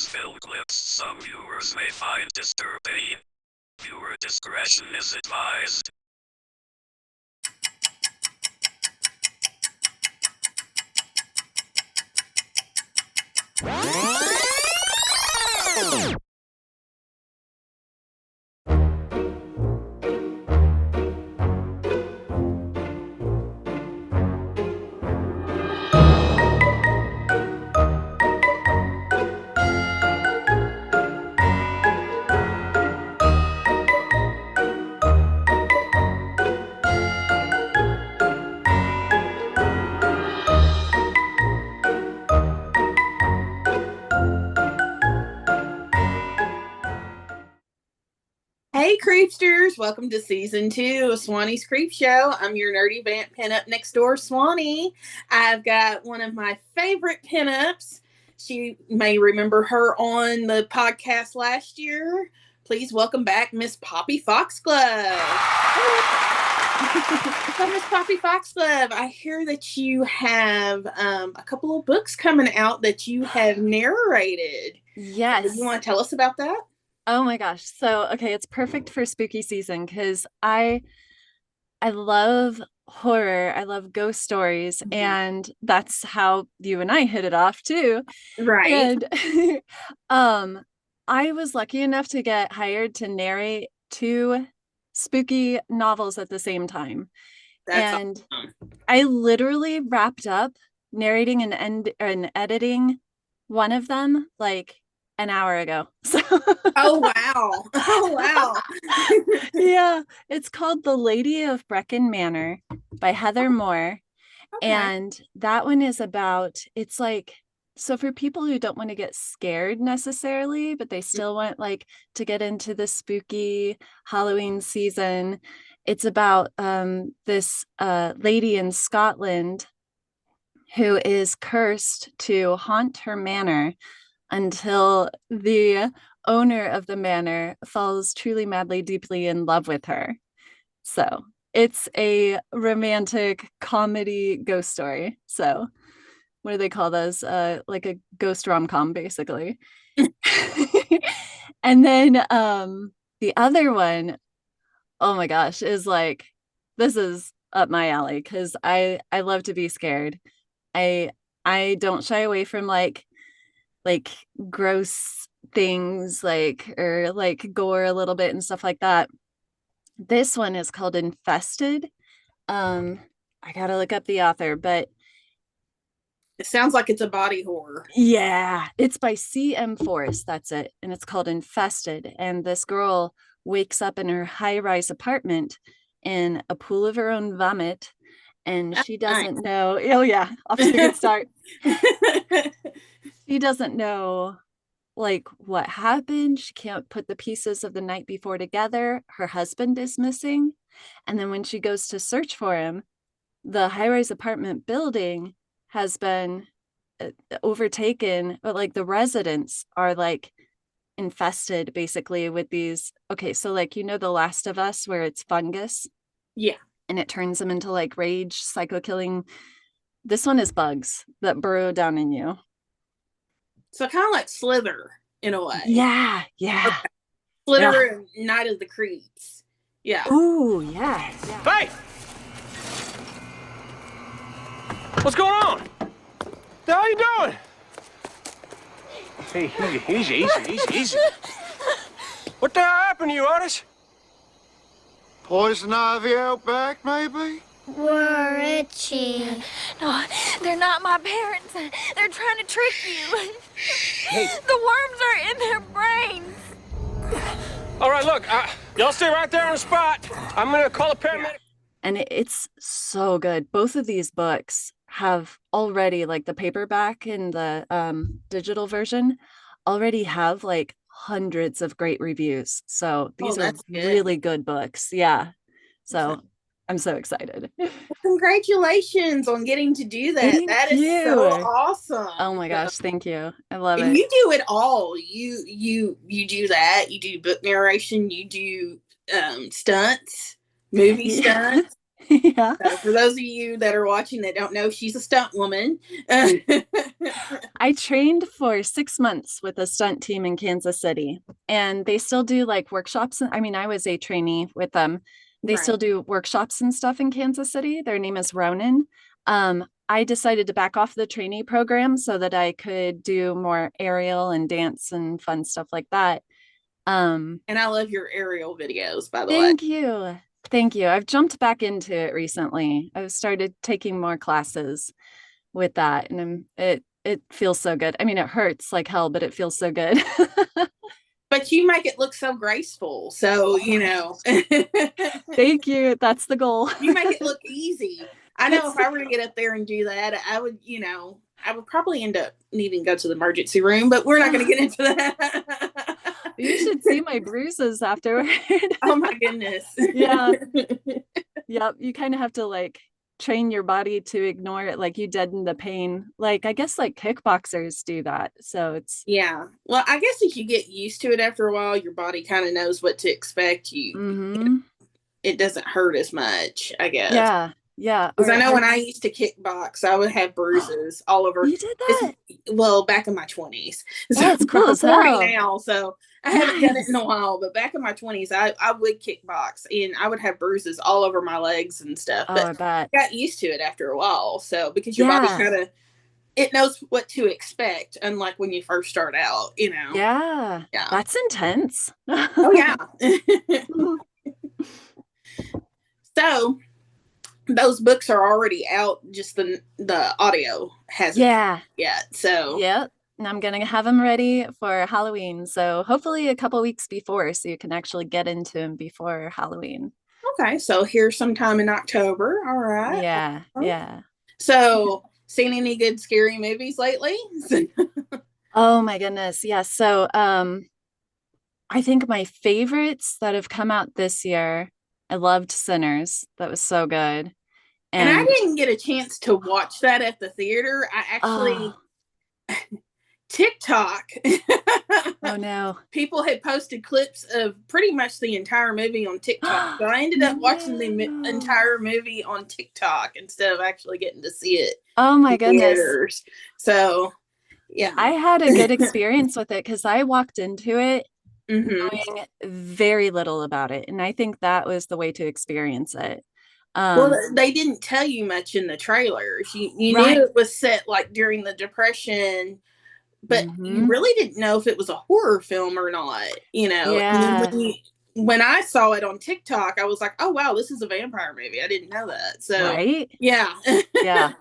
filled clips some viewers may find disturbing. Viewer discretion is advised. Hey Creepsters, welcome to season 2 of Swannie's Creepshow. I'm your nerdy vamp pinup next door, Swannie. I've got one of my favorite pinups. She may remember her on the podcast last year. Please welcome back Miss Poppy Foxglove. So Miss Poppy Foxglove, I hear that you have a couple of books coming out that you have narrated. Yes. So you want to tell us about that? Oh my gosh. So, okay, it's perfect for spooky season because I love horror. I love ghost stories, and that's how you and I hit it off too. Right. And I was lucky enough to get hired to narrate 2 spooky novels at the same time. That's awesome. I literally wrapped up narrating and editing one of them like an hour ago. So Oh wow. Oh wow. Yeah, it's called The Lady of Brecon Manor by Heather Moore. Okay. And that one is about, it's like, so for people who don't want to get scared necessarily, but they still want like to get into the spooky Halloween season, it's about this lady in Scotland who is cursed to haunt her manor until the owner of the manor falls truly, madly, deeply in love with her. So it's a romantic comedy ghost story. So what do they call those? Like a ghost rom-com, basically. And then the other one, oh my gosh, is like, this is up my alley because I love to be scared. I don't shy away from like gross things or like gore a little bit and stuff like that. This one is called Infested. I gotta look up the author, but it sounds like it's a body horror. Yeah, it's by C.M. Forrest. That's it. And it's called Infested. And this girl wakes up in her high-rise apartment in a pool of her own vomit, and she doesn't know. Oh yeah, off to a good start. She doesn't know like what happened. She can't put the pieces of the night before together. Her husband is missing. And then when she goes to search for him, the high-rise apartment building has been overtaken, but like the residents are like infested basically with these. Okay, so like, you know, The Last of Us where it's fungus? Yeah. And it turns them into like rage, psycho-killing. This one is bugs that burrow down in you. So kind of like Slither in a way. Yeah. Okay. Slither and Night of the Creeps. Yeah. Ooh, yeah. Hey! What's going on? The hell you doing? Hey, easy. What the hell happened to you, Otis? Poison ivy out back, maybe? We're itchy. No, they're not my parents. They're trying to trick you. Hey. The worms are in their brains. All right, look, y'all stay right there on the spot. I'm gonna call a paramedic. And it's so good. Both of these books have already, like the paperback and the digital version, already have like hundreds of great reviews. So these are really good books. Yeah. So I'm so excited. Well, congratulations on getting to do that. That is so awesome. Oh my gosh, thank you. I love it. You do it all. You do that. You do book narration. You do stunts, movie stunts. Yeah. For those of you that are watching that don't know, she's a stunt woman. I I trained for 6 months with a stunt team in Kansas City, and they still do like workshops. I mean, I was a trainee with them. They still Right. do workshops and stuff in Kansas City. Their name is Ronin. I decided to back off the trainee program so that I could do more aerial and dance and fun stuff like that. And I love your aerial videos, by the way. Thank you. Thank you. I've jumped back into it recently. I've started taking more classes with that, and it feels so good. I mean, it hurts like hell, but it feels so good. But you make it look so graceful. So, you know. Thank you. That's the goal. You make it look easy. I know if I were to get up there and do that, I would, you know, I would probably end up needing to go to the emergency room, but we're not going to get into that. You should see my bruises afterward. Oh my goodness. Yeah. Yep. You kind of have to like train your body to ignore it, like you deaden the pain. Like I guess like kickboxers do that. So it's Yeah. Well, I guess if you get used to it after a while, your body kind of knows what to expect. It doesn't hurt as much, I guess. Yeah. Yeah. Because I know when I used to kickbox, I would have bruises all over. You did that? Well, back in my 20s. So That's cool as hell. now, so I haven't done it in a while. But back in my 20s, I would kickbox, and I would have bruises all over my legs and stuff. Oh, But I bet. I got used to it after a while. So because your body kind of, it knows what to expect, unlike when you first start out, you know. Yeah. That's intense. Oh yeah. So those books are already out, just the audio hasn't yet. So yep. And I'm gonna have them ready for Halloween. So hopefully a couple weeks before, so you can actually get into them before Halloween. Okay, so here's sometime in October. All right. Yeah. Yeah. So seen any good scary movies lately? Oh my goodness. Yeah. So I think my favorites that have come out this year, I loved Sinners. That was so good. And I didn't get a chance to watch that at the theater. I actually TikTok. Oh no. People had posted clips of pretty much the entire movie on TikTok. So I ended up watching the entire movie on TikTok instead of actually getting to see it. Oh my goodness. Theaters. So yeah. I had a good experience with it because I walked into it knowing very little about it. And I think that was the way to experience it. Well, they didn't tell you much in the trailers. You knew it was set like during the Depression, but you really didn't know if it was a horror film or not, you know. Yeah. And when I saw it on TikTok, I was like, oh wow, this is a vampire movie. I didn't know that. So yeah. Yeah.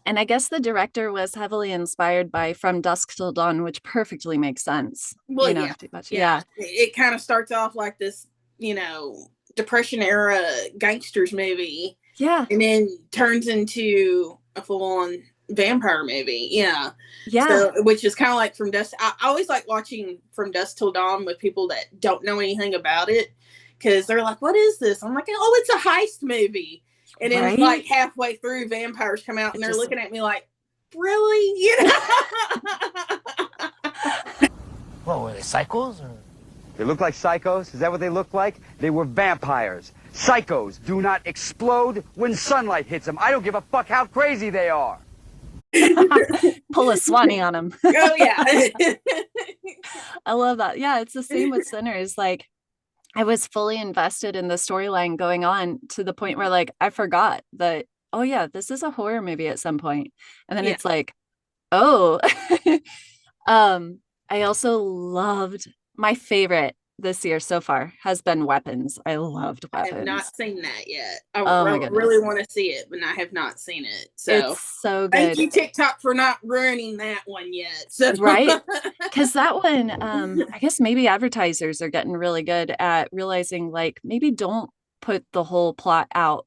And I guess the director was heavily inspired by From Dusk Till Dawn, which perfectly makes sense. Well, you know, yeah. It kind of starts off like this, you know, Depression era gangsters movie. Yeah. And then turns into a full-on vampire movie. Yeah. Yeah. So, which is kind of like From Dusk. I always like watching From Dusk Till Dawn with people that don't know anything about it, because they're like, what is this? I'm like, oh, it's a heist movie. And then like halfway through, vampires come out and they're looking at me like, really? You know? Well, were they psychos? Or? They look like psychos? Is that what they look like? They were vampires. Psychos do not explode when sunlight hits them. I don't give a fuck how crazy they are. Pull a Swannie on them. Oh, yeah. I love that. Yeah, it's the same with Sinners. Like, I was fully invested in the storyline going on to the point where, like, I forgot that, oh, yeah, this is a horror movie at some point. And then it's like, oh. I also loved, my favorite this year so far has been Weapons. I loved Weapons. I have not seen that yet. I really want to see it, but I have not seen it. So it's so good. Thank you, TikTok, for not ruining that one yet. So. Right? Because that one, I guess maybe advertisers are getting really good at realizing, like, maybe don't put the whole plot out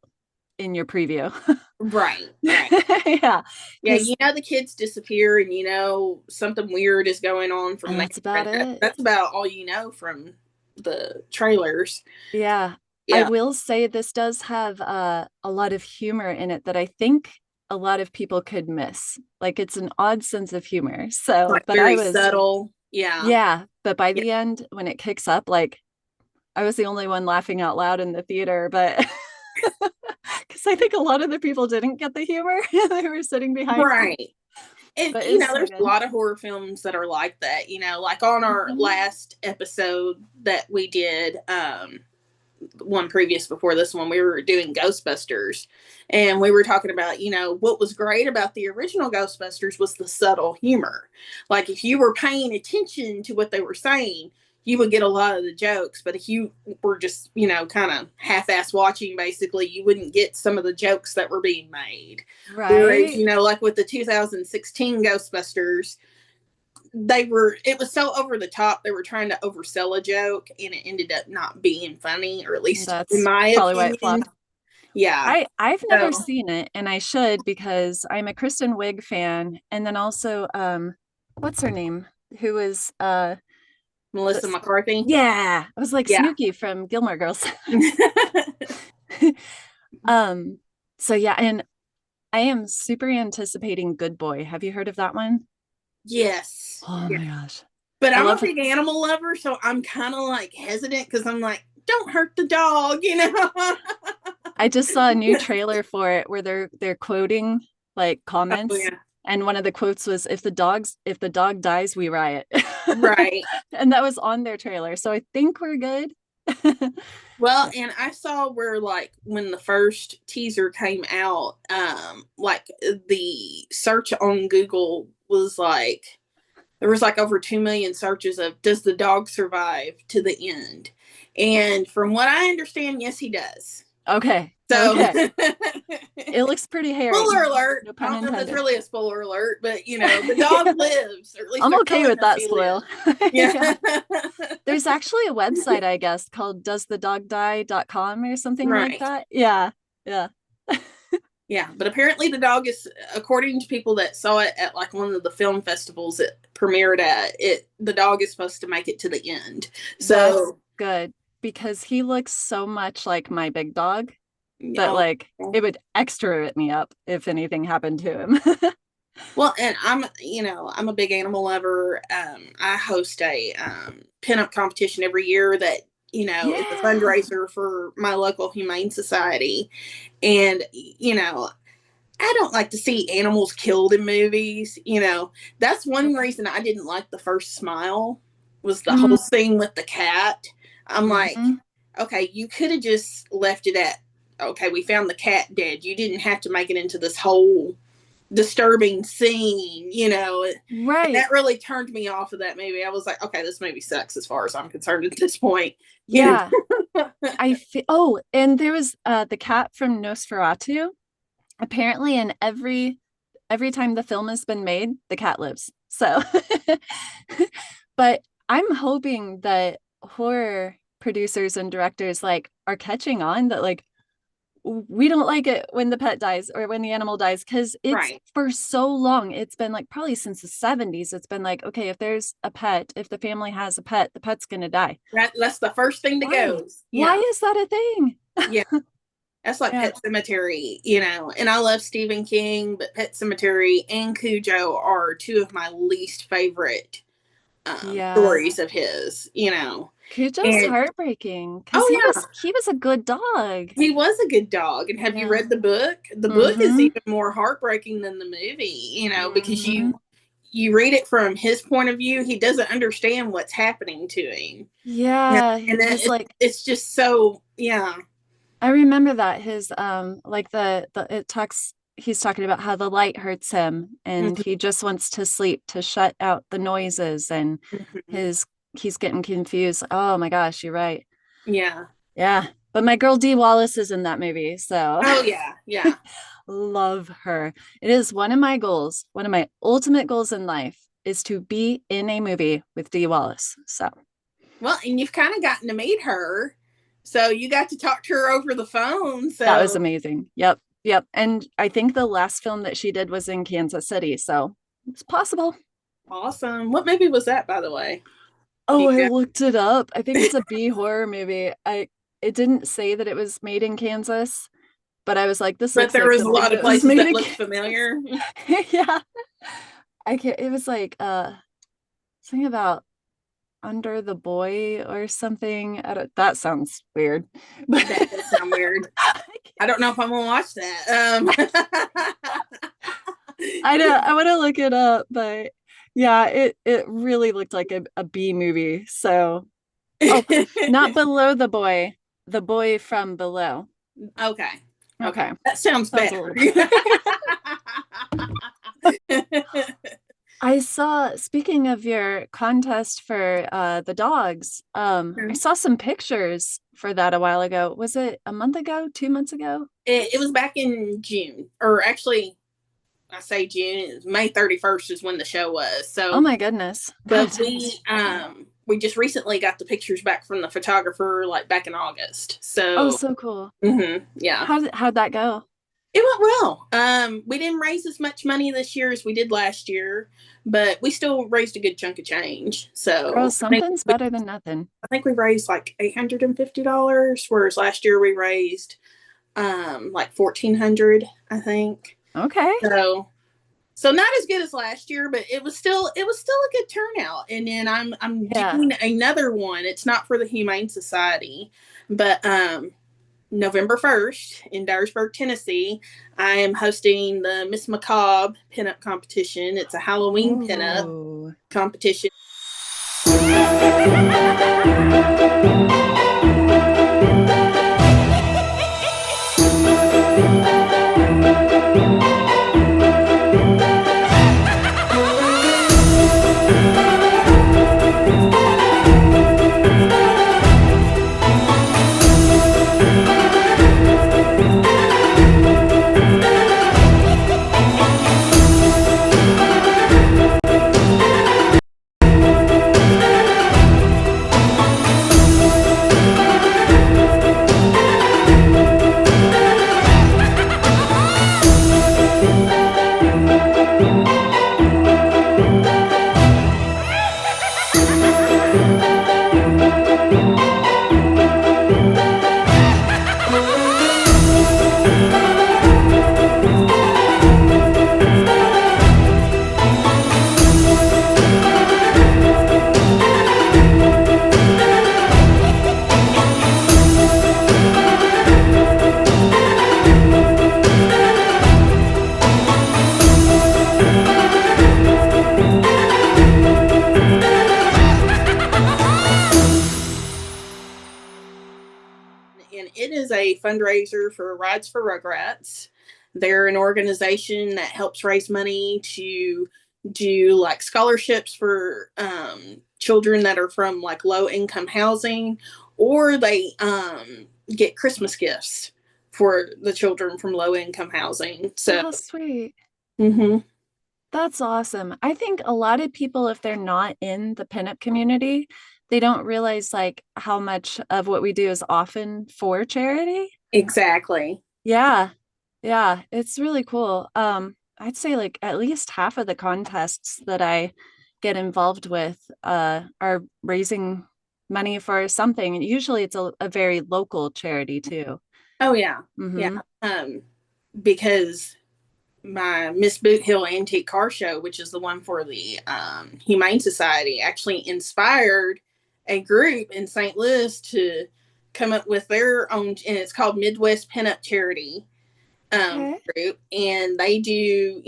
in your preview. Right. Yeah. You know, the kids disappear and you know something weird is going on from that's about it. That's about all you know from the trailers. Yeah. I will say this does have a lot of humor in it that I think a lot of people could miss. Like, it's an odd sense of humor. So, like, but very I was subtle. Yeah. Yeah. But by the end, when it kicks up, like, I was the only one laughing out loud in the theater, but because I think a lot of the people didn't get the humor. They were sitting behind. Right. And, But you it's know, so there's a good. lot of horror films that are like that, you know, like on our last episode that we did, one previous before this one, we were doing Ghostbusters, and we were talking about, you know, what was great about the original Ghostbusters was the subtle humor. Like, if you were paying attention to what they were saying, you would get a lot of the jokes, but if you were just, you know, kind of half-ass watching, basically, you wouldn't get some of the jokes that were being made. Whereas, Right. you know, like with the 2016 Ghostbusters, it was so over the top, they were trying to oversell a joke, and it ended up not being funny, or at least in That's my probably why it opinion. flopped. Yeah. I've never So, seen it, and I should, because I'm a Kristen Wiig fan, and then also what's her name? Who was Melissa McCarthy. yeah, I was like Yeah. Snooki from Gilmore Girls. So yeah, and I am super anticipating Good Boy. Have you heard of that one? Yes. Oh Yeah. my gosh. But I I'm a love big animal lover, so I'm kind of like hesitant because I'm like, don't hurt the dog, you know? I just saw a new trailer for it where they're quoting like comments. Oh, yeah. And one of the quotes was, if the dog dies, we riot. Right. And that was on their trailer. So I think we're good. Well, and I saw where, like, when the first teaser came out, like, the search on Google was like, there was like over 2 million searches of, does the dog survive to the end? And from what I understand, yes, he does. Okay. So okay. It looks pretty hairy. Spoiler alert. No I pun don't know if intended. it's really a spoiler alert, but, you know, the dog lives. Or at least I'm they're okay telling with us that he spoil. lives. Yeah. There's actually a website, I guess, called doesthedogdie.com or something like Right. that. Yeah. Yeah. Yeah, but apparently the dog is, according to people that saw it at like one of the film festivals it premiered at, the dog is supposed to make it to the end. So that's good, because he looks so much like my big dog that like it would extra rip me up if anything happened to him. Well, and I'm a big animal lover. I host a pinup competition every year that, you know, is a fundraiser for my local humane society. And, you know, I don't like to see animals killed in movies. You know, that's one reason I didn't like the first Smile, was the whole scene with the cat. I'm like, okay, you could have just left it at, okay, we found the cat dead. You didn't have to make it into this whole disturbing scene, you know. Right. And that really turned me off of that movie. I was like, okay, this movie sucks as far as I'm concerned at this point. Yeah. And there was the cat from Nosferatu. Apparently in every time the film has been made, the cat lives. So but I'm hoping that horror producers and directors like are catching on that like we don't like it when the pet dies or when the animal dies, because it's for so long, it's been like probably since the 70s, it's been like, okay, if there's a pet, if the family has a pet, the pet's gonna die. That's the first thing that goes. Why is that a thing? Yeah. That's like Pet Sematary, you know, and I love Stephen King, but Pet Sematary and Cujo are two of my least favorite stories of his, you know. Cujo's heartbreaking because he was a good dog. He was a good dog. And have you read the book? The book is even more heartbreaking than the movie, you know, because you read it from his point of view. He doesn't understand what's happening to him. Yeah. And then it's just so, I remember that his like he's talking about how the light hurts him and he just wants to sleep to shut out the noises, and he's getting confused. Oh my gosh, you're right. Yeah. Yeah. But my girl Dee Wallace is in that movie. So yeah. Love her. It is one of my goals. One of my ultimate goals in life is to be in a movie with Dee Wallace. So well, and you've kind of gotten to meet her. So you got to talk to her over the phone. So that was amazing. Yep. And I think the last film that she did was in Kansas City. So it's possible. Awesome. What movie was that, by the way? Oh, I looked it up. I think it's a B horror movie. It didn't say that it was made in Kansas, but I was like, this looks there like was a lot of places that looked familiar. Yeah. It was like something about Under the Boy or something. That sounds weird. That does sound weird. I don't know if I'm gonna watch that. I know. I want to look it up, but yeah, it really looked like a B movie. So, oh, not Below the boy from below. Okay. Okay, That sounds sounds a better. little. I saw, speaking of your contest for the dogs, I saw some pictures for that a while ago. Was it a month ago, 2 months ago? It was back in June, or actually, I say June. It was May 31st is when the show was. So, Oh my goodness. but we just recently got the pictures back from the photographer, like back in August. Oh, So, so cool. yeah, How'd that go? it went well. We didn't raise as much money this year as we did last year, but we still raised a good chunk of change. So, Girl, something's better than nothing. I think we raised like $850, whereas last year we raised like 1,400, I think. Okay. So not as good as last year, but it was still a good turnout. And then I'm doing another one. It's not for the Humane Society, but November 1st in Dyersburg, Tennessee, I am hosting the Miss Macabre pinup competition. It's a Halloween pinup competition. And it is a fundraiser for Rides for Rugrats. They're an organization that helps raise money to do like scholarships for children that are from like low income housing, or they get Christmas gifts for the children from low income housing. So, Oh, sweet. mm-hmm. That's awesome. I think a lot of people, if they're not in the pinup community, they don't realize like how much of what we do is often for charity. Exactly. Yeah. Yeah, it's really cool. I'd say like at least half of the contests that I get involved with are raising money for something. And usually it's a very local charity too. Oh yeah. Mm-hmm. Yeah. Because my Miss Boot Hill Antique Car Show, which is the one for the Humane Society, actually inspired a group in St. Louis to come up with their own, and it's called Midwest Pinup Charity group, and they do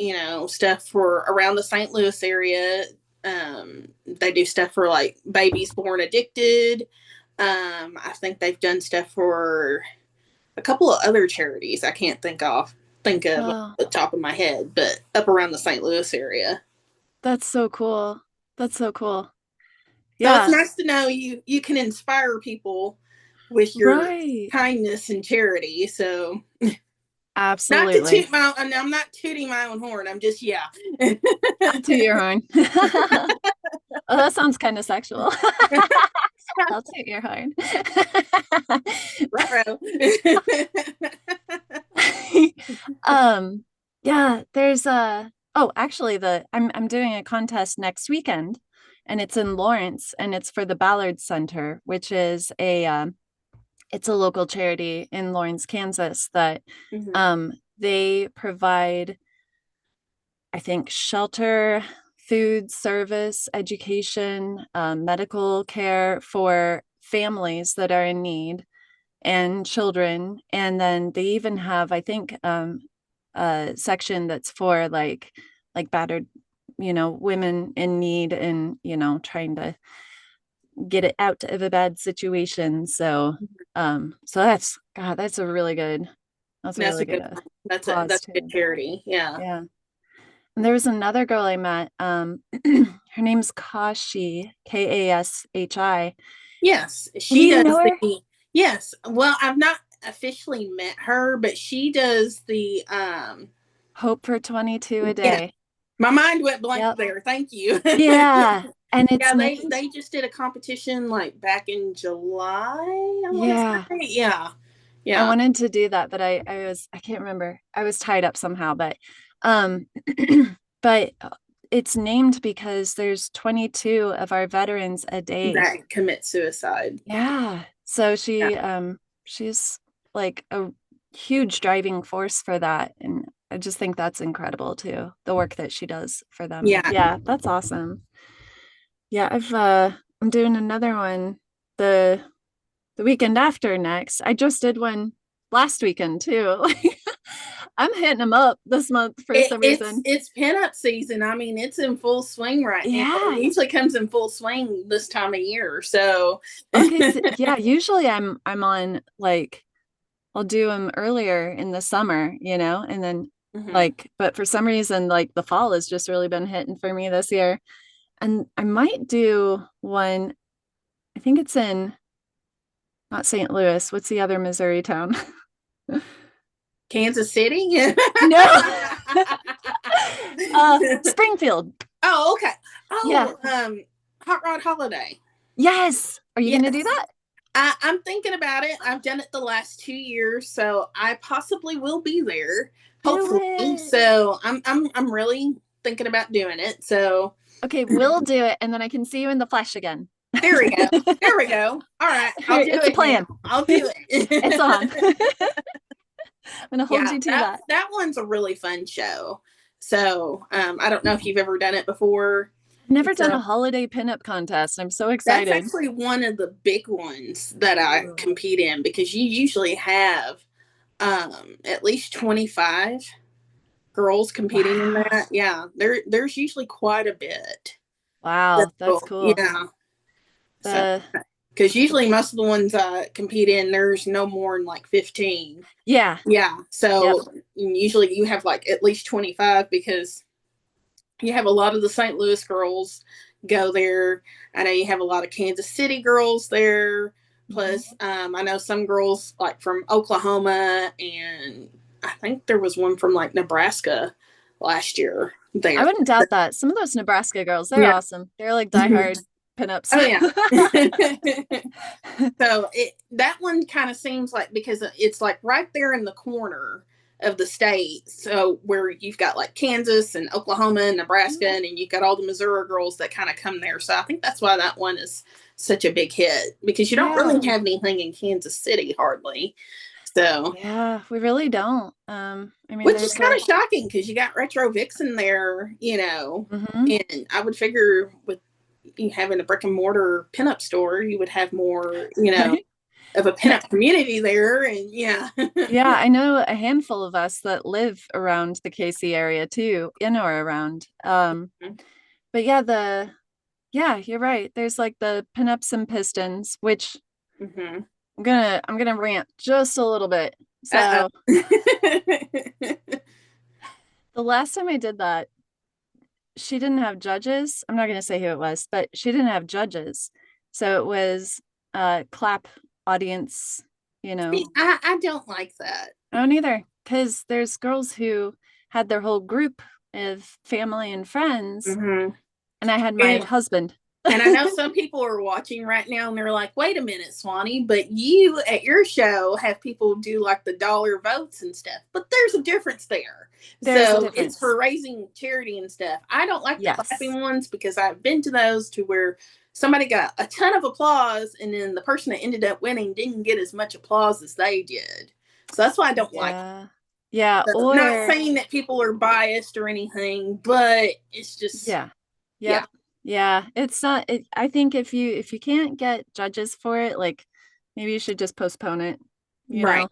stuff for around the St. Louis area. They do stuff for like babies born addicted. I think they've done stuff for a couple of other charities I can't think of off the top of my head, but up around the St. Louis area. That's so cool. That's so cool. Yeah. So it's nice to know you can inspire people with your kindness and charity. So absolutely. I'm not tooting my own horn. I'm just, to your horn. Oh, that sounds kind of sexual. I'll toot your horn. Yeah, there's actually I'm doing a contest next weekend, and it's in Lawrence, and it's for the Ballard Center, which is it's a local charity in Lawrence, Kansas that they provide, I think, shelter, food service, education, medical care for families that are in need and children. And then they even have, I think, a section that's for like like battered, women in need and, trying to get it out of a bad situation. So that's a really good, that's a That's really a good good one. That's cause a good too. charity. Yeah. Yeah. And there was another girl I met. Her name's Kashi, Kashi. Yes, Do she you does know her? the. Yes, well, I've not officially met her, but she does the. Hope for 22 a Yeah, day. my mind went blank Yep. there. Thank you. Yeah. And it's Yeah, named. they just did a competition like back in July. I want to Yeah. say. Yeah, I yeah. wanted to do that, but I can't remember. I was tied up somehow, but um but it's named because there's 22 of our veterans a day. That commit suicide. Yeah. So Yeah. she's like a huge driving force for that. And I just think that's incredible too, the work that she does for them. Yeah. Yeah, that's awesome. Yeah, I'm doing another one the weekend after next. I just did one last weekend too. Like I'm hitting them up this month for some reason. It's pinup season. I mean, it's in full swing right now. Yeah. It usually comes in full swing this time of year. So Okay, so, yeah, usually I'm on like I'll do them earlier in the summer, and then like, but for some reason, like the fall has just really been hitting for me this year. And I might do one, I think it's in not St. Louis. What's the other Missouri town? Kansas City? No. Springfield. Oh, okay. Oh, Yeah. Hot Rod Holiday. Yes. Are you Yes. going to do that? I'm thinking about it. I've done it the last 2 years, so I possibly will be there. Hopefully. So I'm really thinking about doing it. So okay, we'll do it, and then I can see you in the flesh again. There we go. There we go. All right, I'll do it's it. A plan. Now. I'll do it. It's on. I'm gonna hold you to that. That one's a really fun show. So I don't know if you've ever done it before. Never done a holiday pinup contest. I'm so excited. That's actually one of the big ones that I compete in because you usually have at least 25 girls competing in that. Yeah, there's usually quite a bit. Wow, that's cool. Yeah. So, because usually most of the ones I compete in, there's no more than like 15. Yeah. Yeah. So usually you have like at least 25 because you have a lot of the St. Louis girls go there. I know you have a lot of Kansas City girls there. Plus, I know some girls like from Oklahoma, and I think there was one from like Nebraska last year there. I wouldn't doubt that. Some of those Nebraska girls, they're awesome. They're like diehard pinups. Oh yeah. So that one kind of seems like because it's like right there in the corner of the state. So where you've got like Kansas and Oklahoma and Nebraska, and you've got all the Missouri girls that kind of come there. So I think that's why that one is such a big hit because you don't really have anything in Kansas City hardly. So yeah, we really don't. I mean, which is kind of shocking because you got Retro Vixen there, and I would figure with you having a brick and mortar pinup store, you would have more, of a pinup community there. And yeah, I know a handful of us that live around the KC area too, in or around. But you're right. There's like the pinups and pistons, which I'm gonna rant just a little bit. So the last time I did that, she didn't have judges. I'm not gonna say who it was, but she didn't have judges. So it was clap audience, See, I don't like that. I don't either, because there's girls who had their whole group of family and friends, and I had my husband. And I know some people are watching right now and they're like, wait a minute, Swannie, but you at your show have people do like the dollar votes and stuff. But there's a difference there. It's for raising charity and stuff. I don't like the clapping ones because I've been to those to where somebody got a ton of applause and then the person that ended up winning didn't get as much applause as they did. So that's why I don't like it. Yeah. So or not saying that people are biased or anything, but it's just yeah, it's not. I think if you can't get judges for it, like maybe you should just postpone it, you know.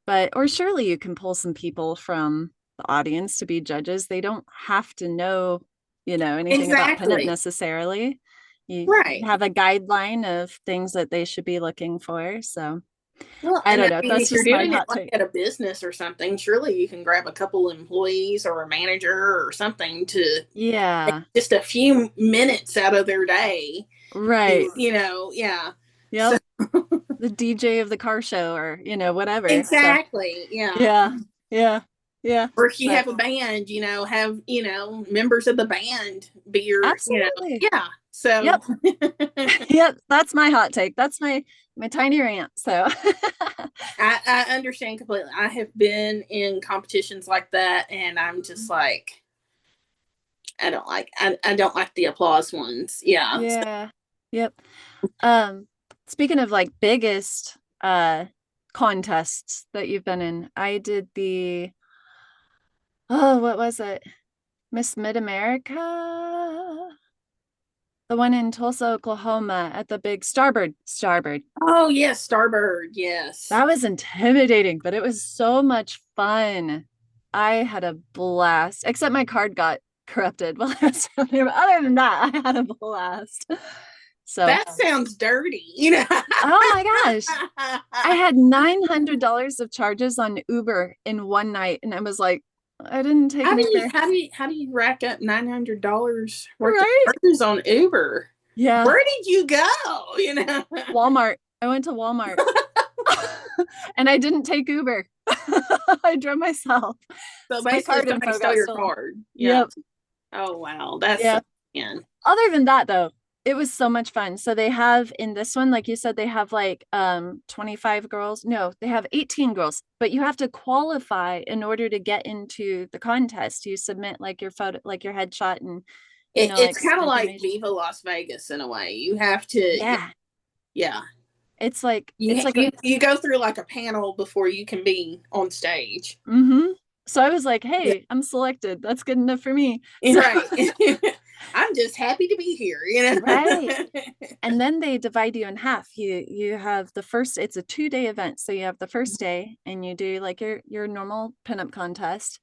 But or surely you can pull some people from the audience to be judges. They don't have to know, anything about pinup necessarily. You have a guideline of things that they should be looking for. So I don't know. That's if you're just my doing it hot like take. at a business or something, surely you can grab a couple employees or a manager or something to take just a few minutes out of their day. Right. Yeah. Yep. The DJ of the car show or, whatever. Exactly. So, yeah. Or if you have a band, have, members of the band be your, absolutely. Yeah. So, Yep. That's my hot take. That's my tiny rant. So I understand completely. I have been in competitions like that, and I'm just like, I don't like the applause ones. Yeah. Yeah. Yep. Speaking of like biggest contests that you've been in, I did what was it? Miss Mid-America? The one in Tulsa, Oklahoma at the big Starbird. Oh, yes, Starbird. Yes. That was intimidating, but it was so much fun. I had a blast, except my card got corrupted while I was down there. But other than that, I had a blast. So that sounds dirty, Oh my gosh. I had $900 of charges on Uber in one night, and I was like, I didn't take Uber. How do you rack up $900 worth of charges on Uber? Yeah. Where did you go? Walmart. I went to Walmart. And I didn't take Uber. I drove myself. So basically somebody stole your card. Yep. Oh wow. That's fun. Other than that though, it was so much fun. So they have in this one, like you said, they have like 25 girls. No, they have 18 girls, but you have to qualify in order to get into the contest. You submit like your photo, like your headshot, and it's kind of like Viva Las Vegas in a way. You have to yeah. It's like you go through like a panel before you can be on stage. Mm-hmm. So I was like, hey, I'm selected. That's good enough for me. Right. I'm just happy to be here, Right. And then they divide you in half. You have the first, it's a 2-day event. So you have the first day and you do like your normal pinup contest.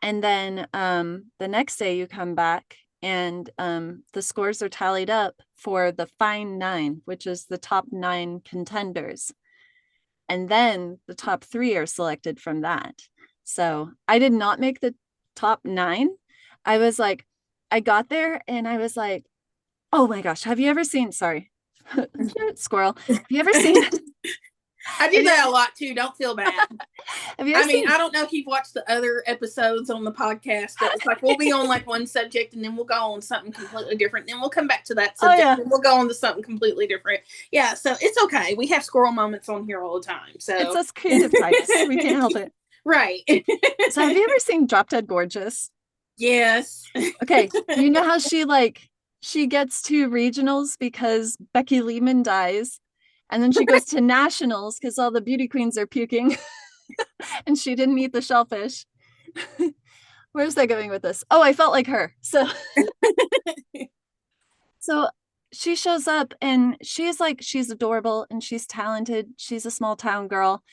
And then the next day you come back and the scores are tallied up for the fine 9, which is the top 9 contenders. And then the top 3 are selected from that. So I did not make the top 9. I was like, I got there and I was like, oh my gosh, have you ever seen, sorry, squirrel. Have you ever seen? I do that a lot too. Don't feel bad. Have you ever seen? I don't know if you've watched the other episodes on the podcast, but it's like we'll be on like one subject and then we'll go on something completely different. Then we'll come back to that subject and we'll go on to something completely different. Yeah, so it's okay. We have squirrel moments on here all the time. So it's us creative types. We can't help it. Right. So have you ever seen Drop Dead Gorgeous? Yes. Okay. You know how she gets to regionals because Becky Lehman dies, and then she goes to nationals because all the beauty queens are puking and she didn't eat the shellfish. Where's that going with this? Oh, I felt like her. So she shows up and she's adorable and she's talented. She's a small town girl.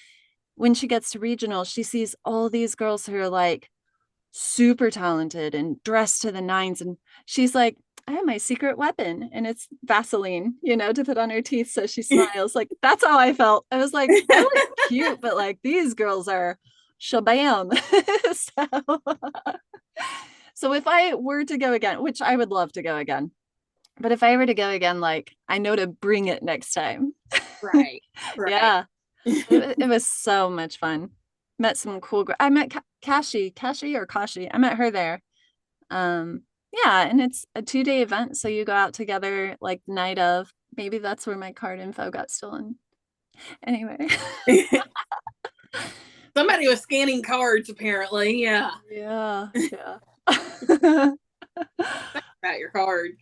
When she gets to regional, she sees all these girls who are like super talented and dressed to the nines. And she's like, I have my secret weapon and it's Vaseline, to put on her teeth. So she smiles. Like, that's how I felt. I was like, I look cute, but like these girls are shabam. So if I were to go again, which I would love to go again, but if I were to go again, like I know to bring it next time. Right. Yeah. It was so much fun. Met some cool I met Kashi. I met her there. Yeah, and it's a 2-day event, so you go out together like the night of. Maybe that's where my card info got stolen. Anyway. Somebody was scanning cards apparently. Yeah. About your card.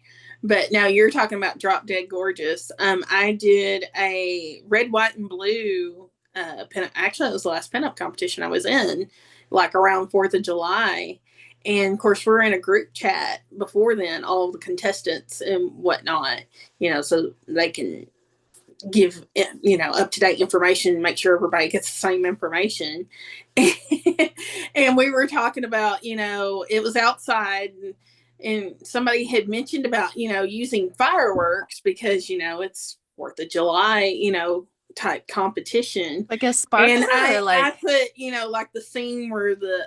But now you're talking about Drop Dead Gorgeous. I did a red, white, and blue pinup. Actually, it was the last pinup competition I was in, like around 4th of July. And of course, we're in a group chat before then, all of the contestants and whatnot, so they can give, up to date information, make sure everybody gets the same information. And we were talking about, it was outside, and somebody had mentioned about, using fireworks because, it's 4th of July, type competition. Like a sparkler, and I or put, like the scene where the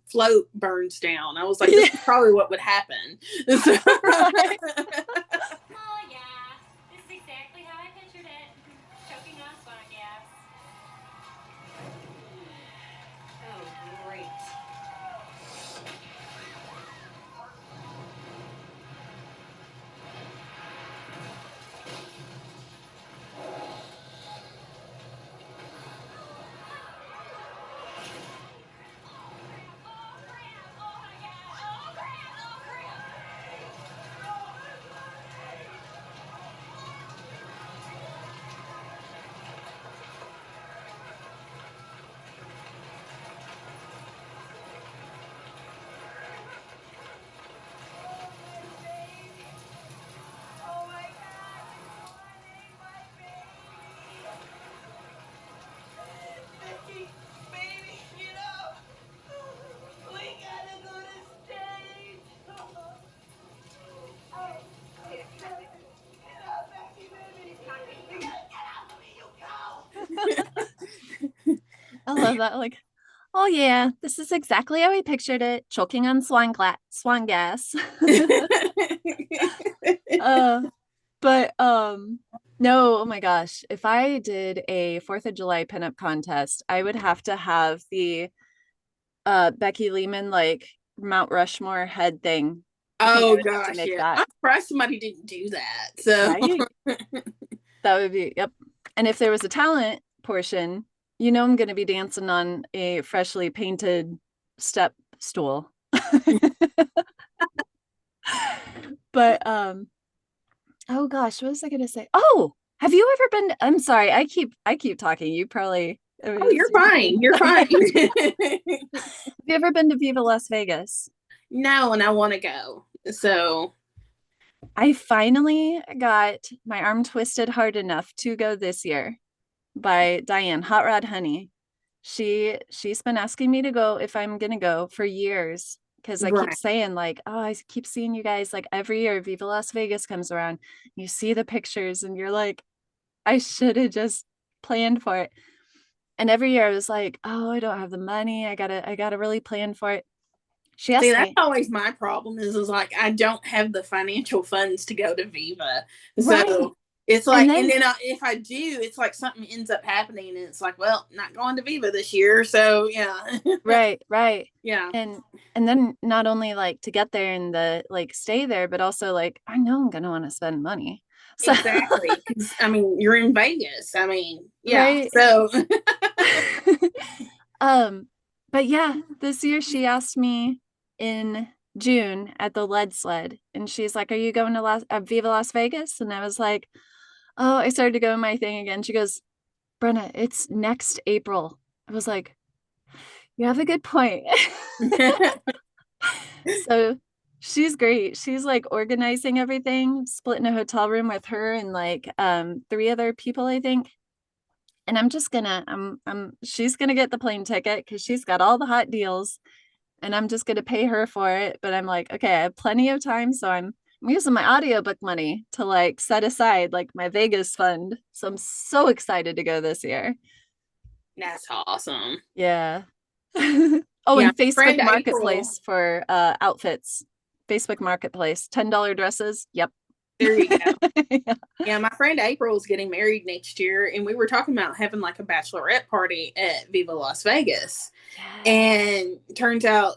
float burns down. I was like, this is probably what would happen. So, Oh, yeah. This is exactly how I pictured it. Choking on swan gas. Oh, great. I love that. Like, oh yeah, this is exactly how I pictured it. Choking on swan gas. But no, oh my gosh. If I did a 4th of July pinup contest, I would have to have the Becky Lehman like Mount Rushmore head thing. oh gosh, make yeah. that. I'm surprised somebody didn't do that. So Right? That would be, yep. And if there was a talent portion, I'm going to be dancing on a freshly painted step stool. But oh gosh, what was I going to say? Oh, have you ever been I'm sorry, I keep talking. You probably oh, you're fine. You're fine. Have you ever been to Viva Las Vegas? No, and I want to go. So I finally got my arm twisted hard enough to go this year by Diane, Hot Rod Honey. She's been asking me to go if I'm gonna go for years, because I keep saying like, oh, I keep seeing you guys like every year Viva Las Vegas comes around. You see the pictures and you're like, I should have just planned for it. And every year I was like, oh, I don't have the money. I gotta really plan for it. She asked see, that's me. always my problem is like I don't have the financial funds to go to Viva. Right. So it's like, And then if I do, it's like something ends up happening, and it's like, well, not going to Viva this year. So yeah. right. Yeah. And then not only like to get there and the like stay there, but also like I know I'm gonna want to spend money. So Exactly. 'Cause, I mean, you're in Vegas. I mean, yeah. Right. So but yeah, this year she asked me in June at the lead sled, and she's like, are you going to Viva Las Vegas? And I was like, oh, I started to go my thing again. She goes, Brenna, it's next April. I was like, you have a good point. So she's great. She's like organizing everything, splitting a hotel room with her and like 3 other people, I think. And I'm just gonna she's gonna get the plane ticket because she's got all the hot deals, and I'm just gonna pay her for it. But I'm like, okay, I have plenty of time, so I'm using my audiobook money to like set aside like my Vegas fund. So I'm so excited to go this year. that's awesome. Yeah. Oh, Yeah, and Facebook friend Marketplace for outfits. Facebook Marketplace, $10 dresses. Yep. There you go. Yeah, my friend April is getting married next year, and we were talking about having like a bachelorette party at Viva Las Vegas. And turns out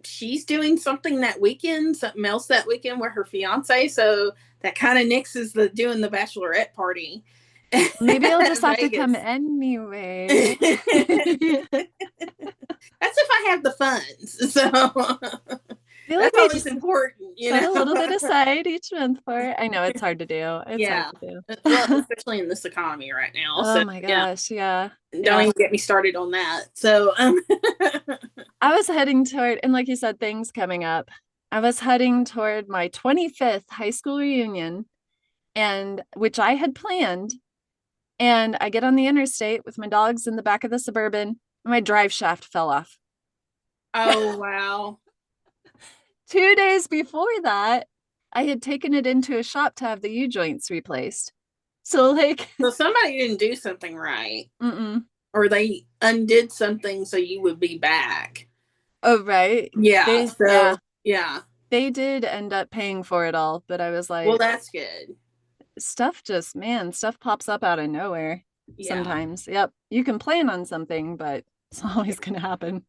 she's doing something that weekend, something else that weekend with her fiance. So that kind of nixes the doing the bachelorette party. Maybe I'll just have to Vegas. come anyway. That's if I have the funds. So Like that's always important, set a little bit aside each month for it. I know it's hard to do. It's hard to do. Well, especially in this economy right now. Oh so, my gosh, yeah. Don't even get me started on that. So I was heading toward, and like you said, things coming up. I was heading toward my 25th high school reunion, and which I had planned. And I get on the interstate with my dogs in the back of the Suburban, and my drive shaft fell off. Oh, wow. 2 days before that, I had taken it into a shop to have the U-joints replaced. So like, So somebody didn't do something right. mm-mm. Or they undid something so you would be back. Oh, right. Yeah. Yeah. Yeah. They did end up paying for it all, but I was like, Well, that's good. stuff pops up out of nowhere sometimes. Yep. You can plan on something, but it's always going to happen.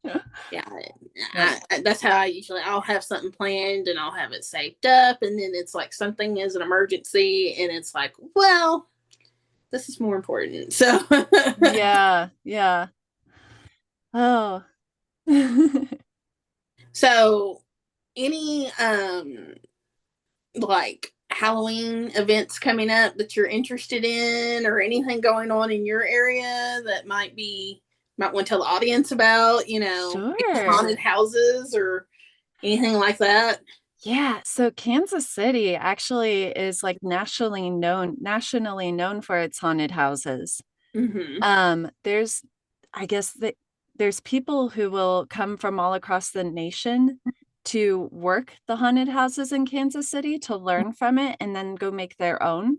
Yeah. That's how I'll have something planned and I'll have it saved up. And then it's like something is an emergency and it's like, well, this is more important. So, Yeah. Oh. So any, like Halloween events coming up that you're interested in or anything going on in your area that might want to tell the audience about, Sure. haunted houses or anything like that? Yeah, so Kansas City actually is like nationally known for its haunted houses. Mm-hmm. There's people who will come from all across the nation to work the haunted houses in Kansas City to learn from it and then go make their own.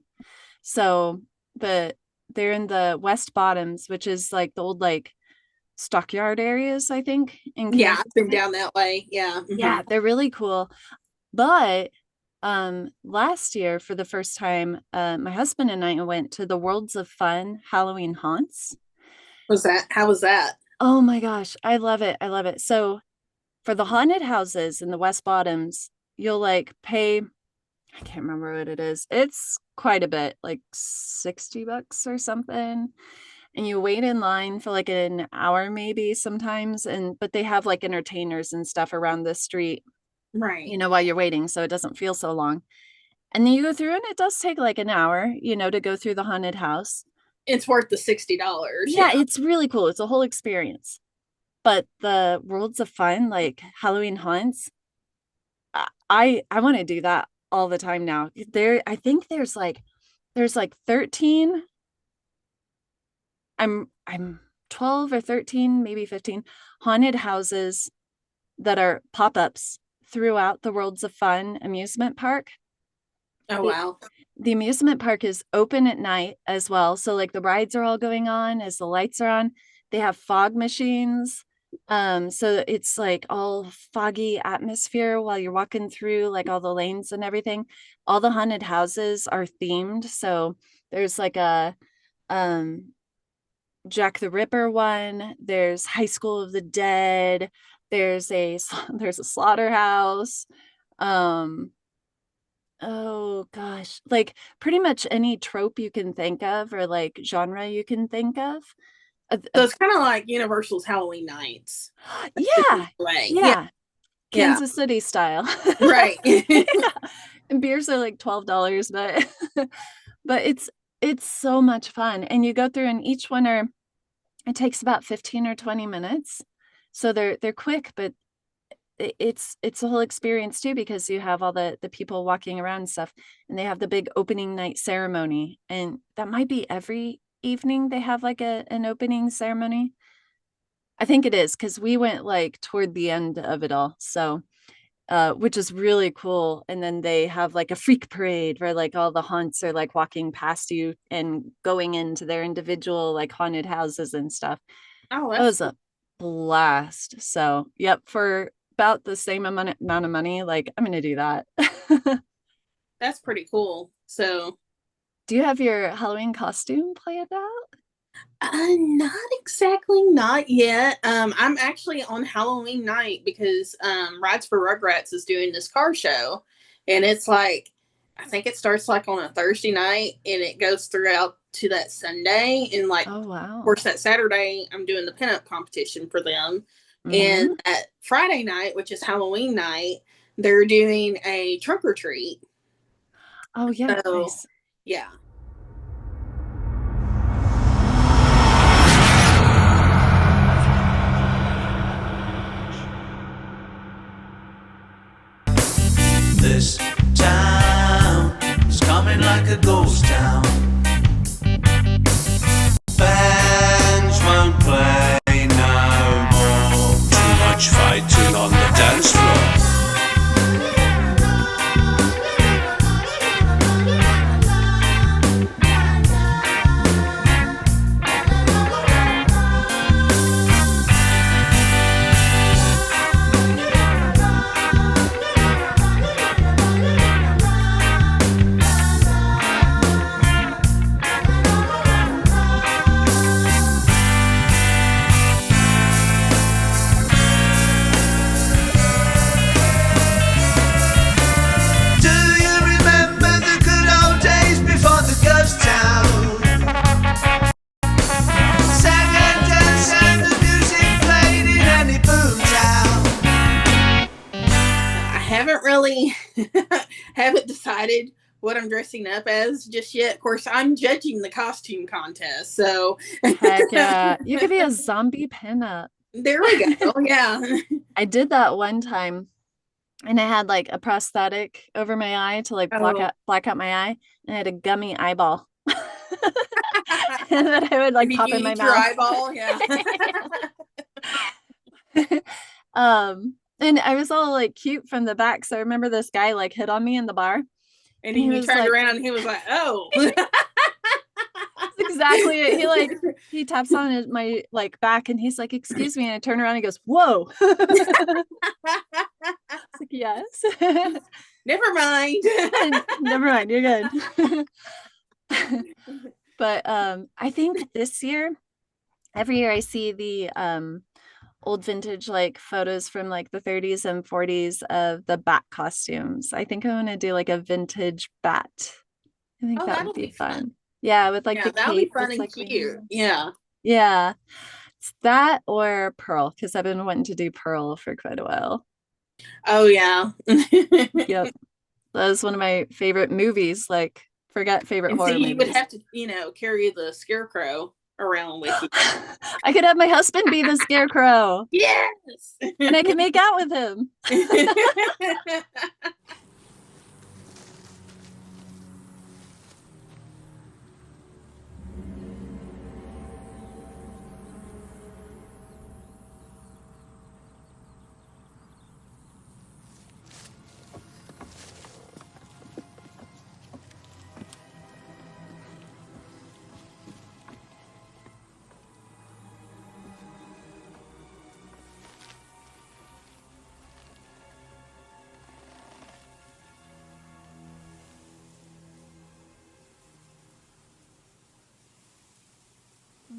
So they're in the West Bottoms, which is like the old like stockyard areas, I think. Yeah, I've been down that way. Yeah. Mm-hmm. Yeah, they're really cool. But last year, for the first time, my husband and I went to the Worlds of Fun Halloween Haunts. How was that? Oh my gosh, I love it. So for the haunted houses in the West Bottoms, you'll like pay, I can't remember what it is. It's quite a bit, like $60 or something. And you wait in line for like an hour maybe sometimes. But they have like entertainers and stuff around the street, right, while you're waiting, so it doesn't feel so long. And then you go through and it does take like an hour, to go through the haunted house. It's worth the $60. Yeah, it's really cool. It's a whole experience. But the Worlds of Fun, like Halloween haunts, I want to do that all the time now. I think there's like 13. I'm 12 or 13, maybe 15 haunted houses that are pop-ups throughout the Worlds of Fun amusement park. Oh, wow. The amusement park is open at night as well. So like the rides are all going on as the lights are on. They have fog machines. So it's like all foggy atmosphere while you're walking through like all the lanes and everything. All the haunted houses are themed. So there's like a Jack the Ripper one. There's High School of the Dead. There's a slaughterhouse. Oh gosh, like pretty much any trope you can think of or like genre you can think of. So it's kind of like Universal's Halloween Nights. Yeah. Kansas City style. Right. Yeah. And beers are like $12, but it's so much fun. And you go through and each one it takes about 15 or 20 minutes. So they're quick, but it's a whole experience too, because you have all the people walking around and stuff, and they have the big opening night ceremony, and that might be every evening they have like an opening ceremony. I think it is, because we went like toward the end of it all, so which is really cool. And then they have like a freak parade where like all the haunts are like walking past you and going into their individual like haunted houses and stuff. Oh, that was a blast. So yep, for about the same amount of money, like I'm gonna do that. That's pretty cool. So do you have your Halloween costume planned out? Not yet. I'm actually on Halloween night because Rides for Rugrats is doing this car show, and it's like, I think it starts like on a Thursday night and it goes throughout to that Sunday, and like, oh wow, of course that Saturday I'm doing the pinup competition for them. And at Friday night, which is Halloween night, they're doing a trunk or treat. Oh yeah, so, nice. Yeah. This town is coming like a ghost. decided what I'm dressing up as just yet. Of course, I'm judging the costume contest, so Heck yeah. You could be a zombie pinup. there we go. Yeah. I did that one time, and I had like a prosthetic over my eye to like black out my eye, and I had a gummy eyeball. And then I would like Did pop you in my eat your mouth. eyeball? Yeah. And I was all like cute from the back. So I remember this guy like hit on me in the bar. And he was turned like, around and he was like, "Oh." That's exactly it. He taps on my like back and he's like, "Excuse me." And I turn around and he goes, "Whoa." It's like, yes. Never mind. Never mind, you're good. But I think this year, every year I see the old vintage like photos from like the 30s and 40s of the bat costumes. I think I want to do like a vintage bat. I think that would be fun. Yeah, with like the that'll be cape. fun and like cute. Yeah. Yeah. It's that or Pearl, because I've been wanting to do Pearl for quite a while. Oh yeah. Yep. That was one of my favorite movies. Like, forget favorite horror movies. You would have to, carry the scarecrow around with you. I could have my husband be the scarecrow. Yes. And I can make out with him.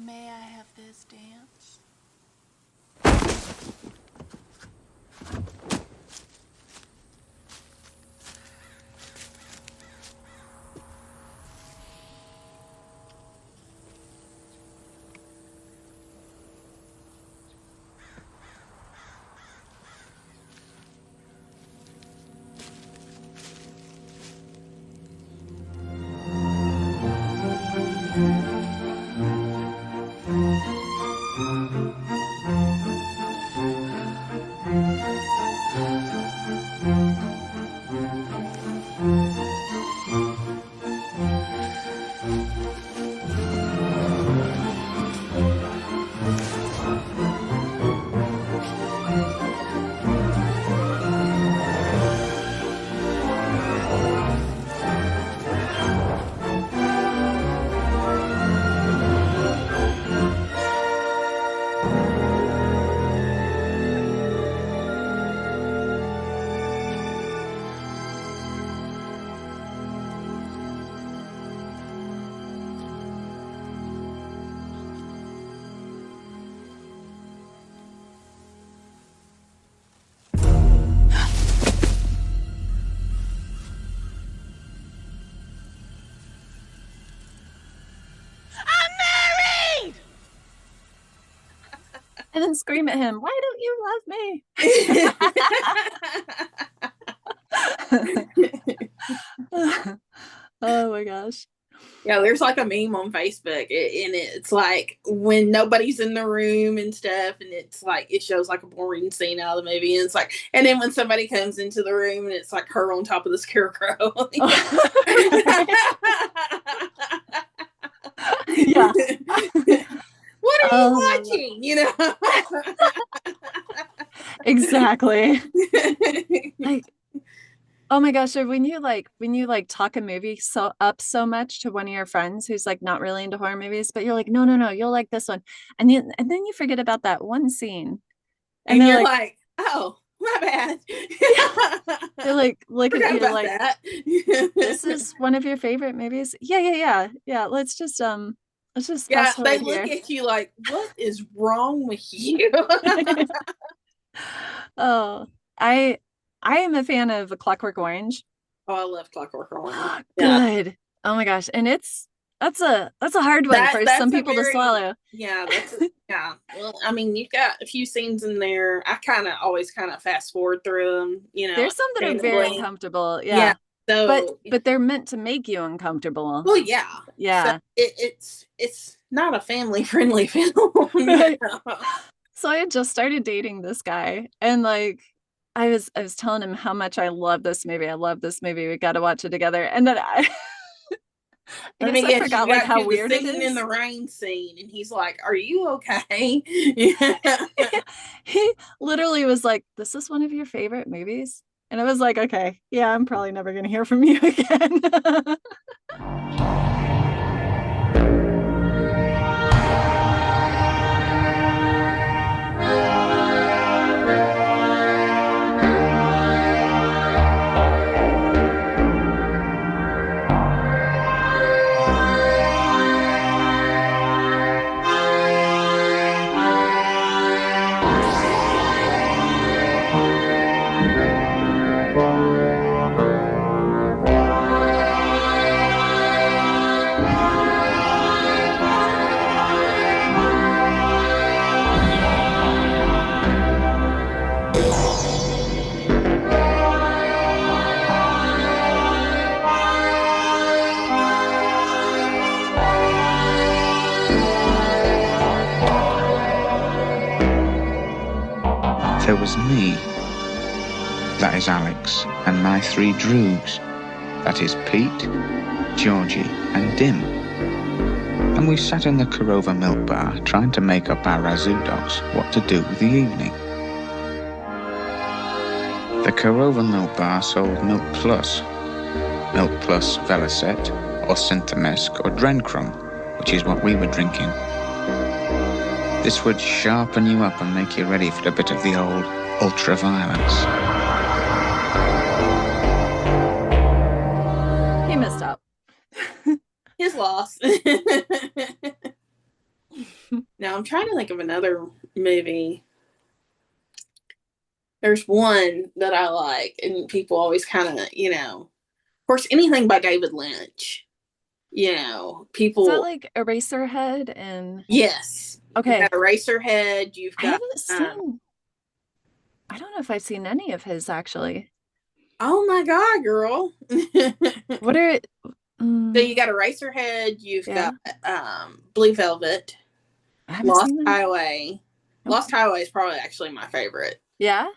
May I have this dance? And then scream at him, "Why don't you love me?" Oh my gosh. Yeah, there's like a meme on Facebook, and it's like when nobody's in the room and stuff, and it's like it shows like a boring scene out of the movie, and it's like, and then when somebody comes into the room, and it's like her on top of the scarecrow. Yeah. What are you watching? Exactly. Like, oh my gosh, or when you talk a movie so much to one of your friends who's like not really into horror movies, but you're like, no, you'll like this one. And then you forget about that one scene. And you're like, oh, my bad. They're like, look at you like that. This is one of your favorite movies. Yeah. Let's just yeah, they look at you like, what is wrong with you? Oh, I am a fan of Clockwork Orange. Oh, I love Clockwork Orange. Good. Yeah. Oh my gosh. And that's a hard one for some people to swallow. Yeah, yeah. Well, I mean, you've got a few scenes in there. I always fast forward through them, There's some that are very uncomfortable. Yeah. So, but they're meant to make you uncomfortable. well, yeah. Yeah. So it's not a family friendly film. Right. So I had just started dating this guy, and like I was telling him how much I love this movie. I love this movie. We got to watch it together. And then I guess I forgot like how weird it is. In the rain scene, and he's like, "Are you okay?" Yeah. He literally was like, "This is one of your favorite movies," and I was like, "Okay, yeah, I'm probably never going to hear from you again." There was me, that is Alex, and my 3 droogs, that is Pete, Georgie, and Dim. And we sat in the Korova milk bar trying to make up our razoo dogs what to do with the evening. The Korova milk bar sold Milk Plus Velocet, or Synthamesque, or Drencrum, which is what we were drinking. This would sharpen you up and make you ready for a bit of the old ultra-violence. He messed up. His loss. Now I'm trying to think of another movie. There's one that I like, and people always kind of, of course, anything by David Lynch. People. Is that like Eraserhead and? Yes. Okay. You've got Eraserhead. You've got. I haven't seen. I don't know if I've seen any of his actually. Oh my God, girl! What are? So you got Eraserhead. You've got Blue Velvet. Lost Highway. Lost Highway is probably actually my favorite. Yeah.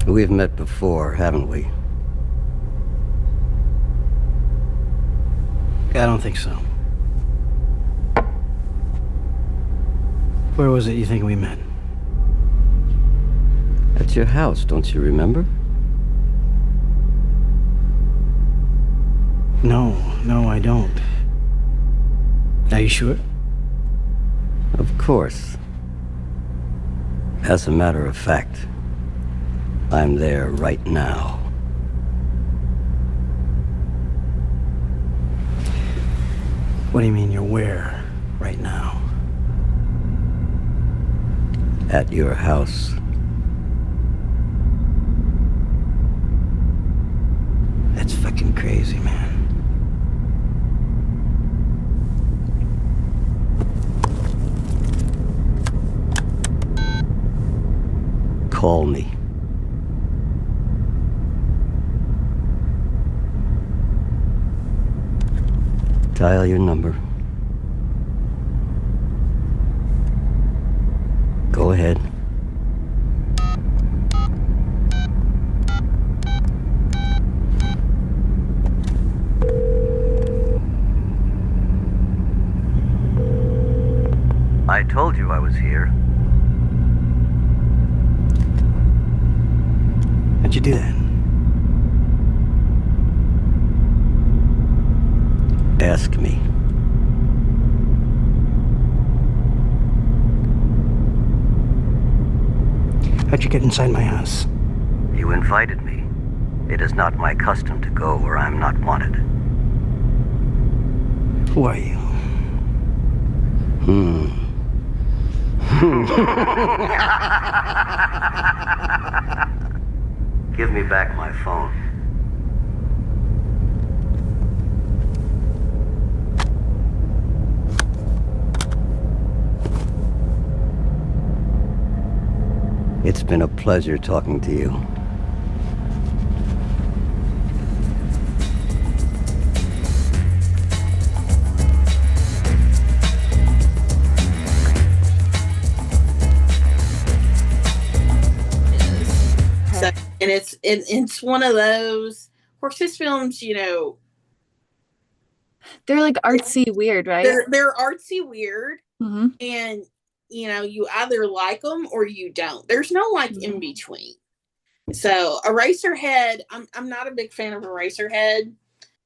We've met before, haven't we? I don't think so. Where was it you think we met? At your house, don't you remember? No, I don't. Are you sure? Of course. As a matter of fact, I'm there right now. What do you mean you're where right now? At your house. That's fucking crazy, man. Call me. Dial your number. Go ahead. I told you I was here. How'd you do that? Ask me. How'd you get inside my house? You invited me. It is not my custom to go where I'm not wanted. Who are you? Give me back my phone. It's been a pleasure talking to you. So, and it's one of those. Of course, his films, they're like artsy weird, right? They're artsy weird, mm-hmm. And you either like them or you don't. There's no in between. So Eraserhead, I'm not a big fan of Eraserhead,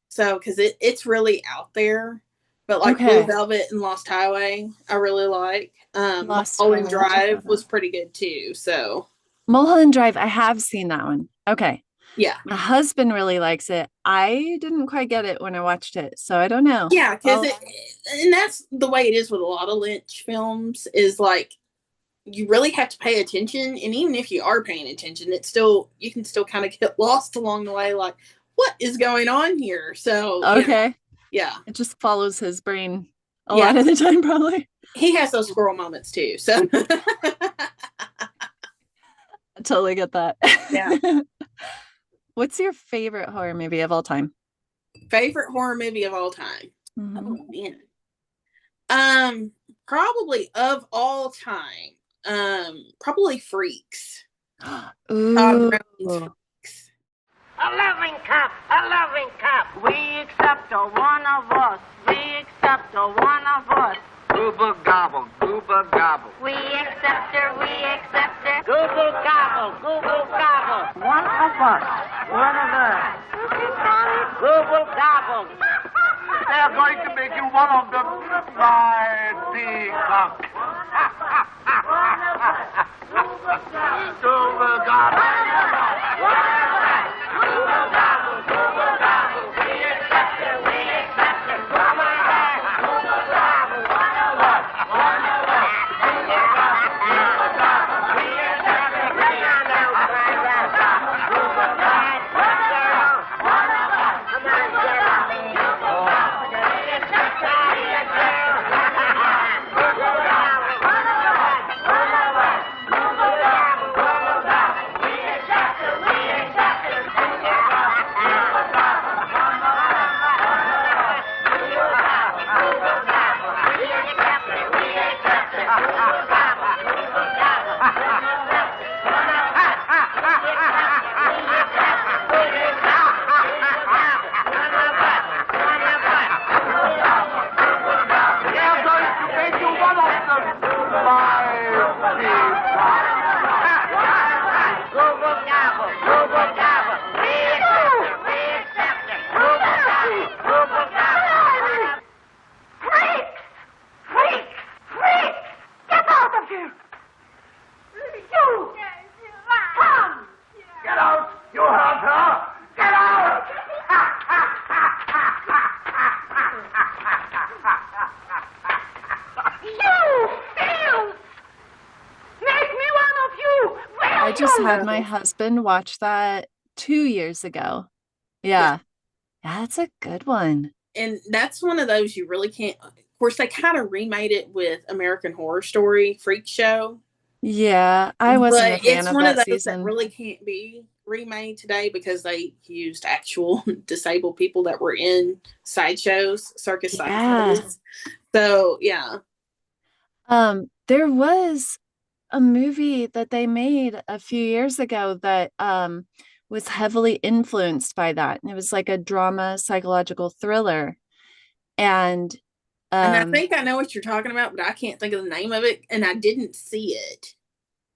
so because it's really out there. But Blue Velvet and Lost Highway, I really like. Mulholland Drive was pretty good too. So Mulholland Drive, I have seen that one. Okay. Yeah. My husband really likes it. I didn't quite get it when I watched it, so I don't know. Yeah, because and that's the way it is with a lot of Lynch films, is you really have to pay attention, and even if you are paying attention, you can still kind of get lost along the way, what is going on here? So okay. Yeah. It just follows his brain a lot of the time, probably. He has those squirrel moments too, so I totally get that. Yeah. What's your favorite horror movie of all time? Favorite horror movie of all time? Mm-hmm. Oh man. Probably of all time. Probably Freaks. Ooh. Freaks. A loving cup, we accept a one of us, Gooba gobble, gooba gobble. we accept her, Google gobble, one of us, Google gobble. They're going to make you one of them, my peacock. Gooba gobble. I just had my husband watch that 2 years ago. Yeah, that's a good one. And that's one of those you really can't. Of course, they kind of remade it with American Horror Story, Creepshow. Yeah, I wasn't a fan it's of one that of those season. that really can't be remade today because they used actual disabled people that were in sideshows, circus sideshows. So yeah. There was a movie that they made a few years ago that was heavily influenced by that. And it was like a drama psychological thriller. And I think I know what you're talking about, but I can't think of the name of it, and I didn't see it.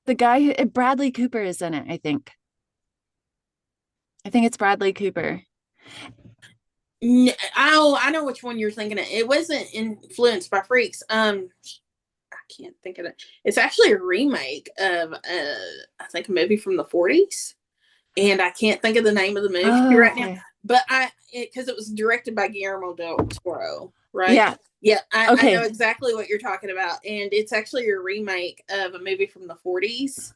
The guy Bradley Cooper is in it, I think. I think it's Bradley Cooper. Oh, I know which one you're thinking of. It wasn't influenced by Freaks. I can't think of it. It's actually a remake of I think a movie from the 40s. And I can't think of the name of the movie right now. but because it was directed by Guillermo del Toro, right? Yeah. Yeah, I Okay. know exactly what you're talking about, and it's actually a remake of a movie from the 40s.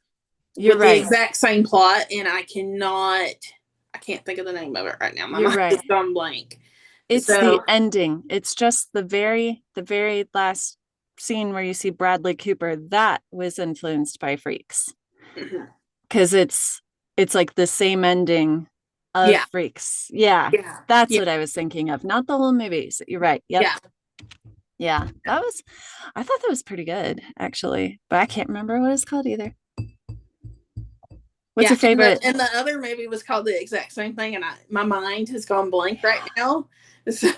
You're with right. the exact same plot, and I can't think of the name of it right now. My You're mind right. is gone blank. It's So- the ending. It's just the very last scene where you see Bradley Cooper. That was influenced by Freaks. Because it's like the same ending of Freaks. Yeah. That's what I was thinking of. Not the whole movies. You're right. Yep. Yeah. I thought that was pretty good, actually. But I can't remember what it's called either. What's your favorite? And the other movie was called the exact same thing, and my mind has gone blank right now. So.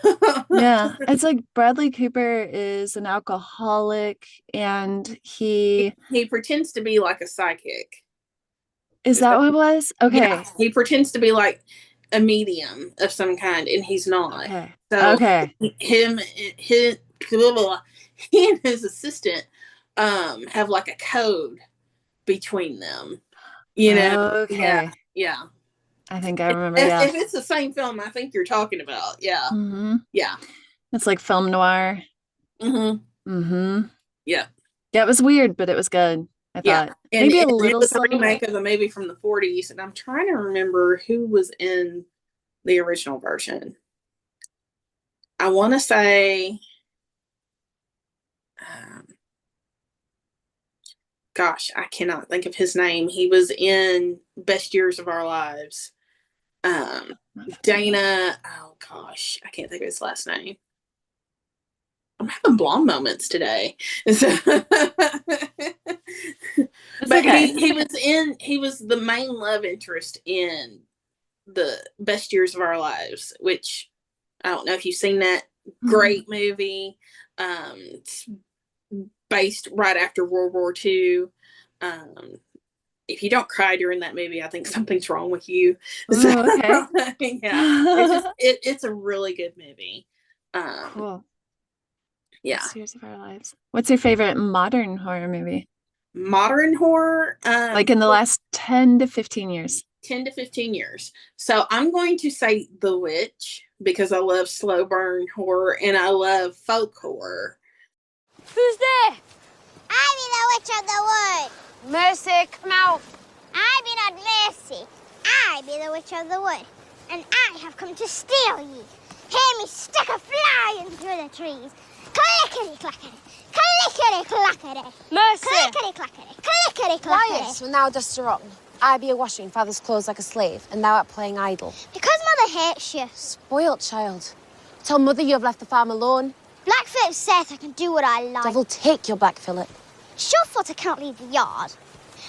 Yeah, it's like Bradley Cooper is an alcoholic, and he pretends to be like a psychic. Is that what it was? Okay. Yeah, he pretends to be like a medium of some kind, and he's not. Okay. So okay. He and his assistant have like a code between them. You know? Okay. Yeah. I think I remember. If it's the same film, I think you're talking about. Yeah. Mm-hmm. Yeah. It's like film noir. Mm-hmm. Mm-hmm. Yeah. Yeah, it was weird, but it was good. I thought maybe a little. It was a remake of a movie from the 40s, and I'm trying to remember who was in the original version. I want to say, gosh, I cannot think of his name. He was in Best Years of Our Lives. Dana, oh gosh, I can't think of his last name. I'm having blonde moments today. But okay. he was the main love interest in the Best Years of Our Lives, which I don't know if you've seen that. Great movie. It's based right after World War II. If you don't cry during that movie, I think something's wrong with you. Oh, okay. Yeah, it's a really good movie. Cool. Yeah. Best Years of Our Lives. What's your favorite modern horror movie? Modern horror? Like in the last 10 to 15 years. 10 to 15 years. So I'm going to say The Witch because I love slow burn horror and I love folk horror. Who's there? I be the witch of the wood. Mercy, come out. I be not Mercy. I be the witch of the wood, and I have come to steal ye. Hear me stick a flying through the trees. Clickety-clackety, clickety-clackety. Mercy! Clickety-clackety, clickety-clackety. Why is, when thou dost a rotten, I be a washing father's clothes like a slave, and thou art playing idle? Because mother hates you. Spoilt child. Tell mother you have left the farm alone. Black Phillip says I can do what I like. Devil take your Black Phillip. Surefoot I can't leave the yard.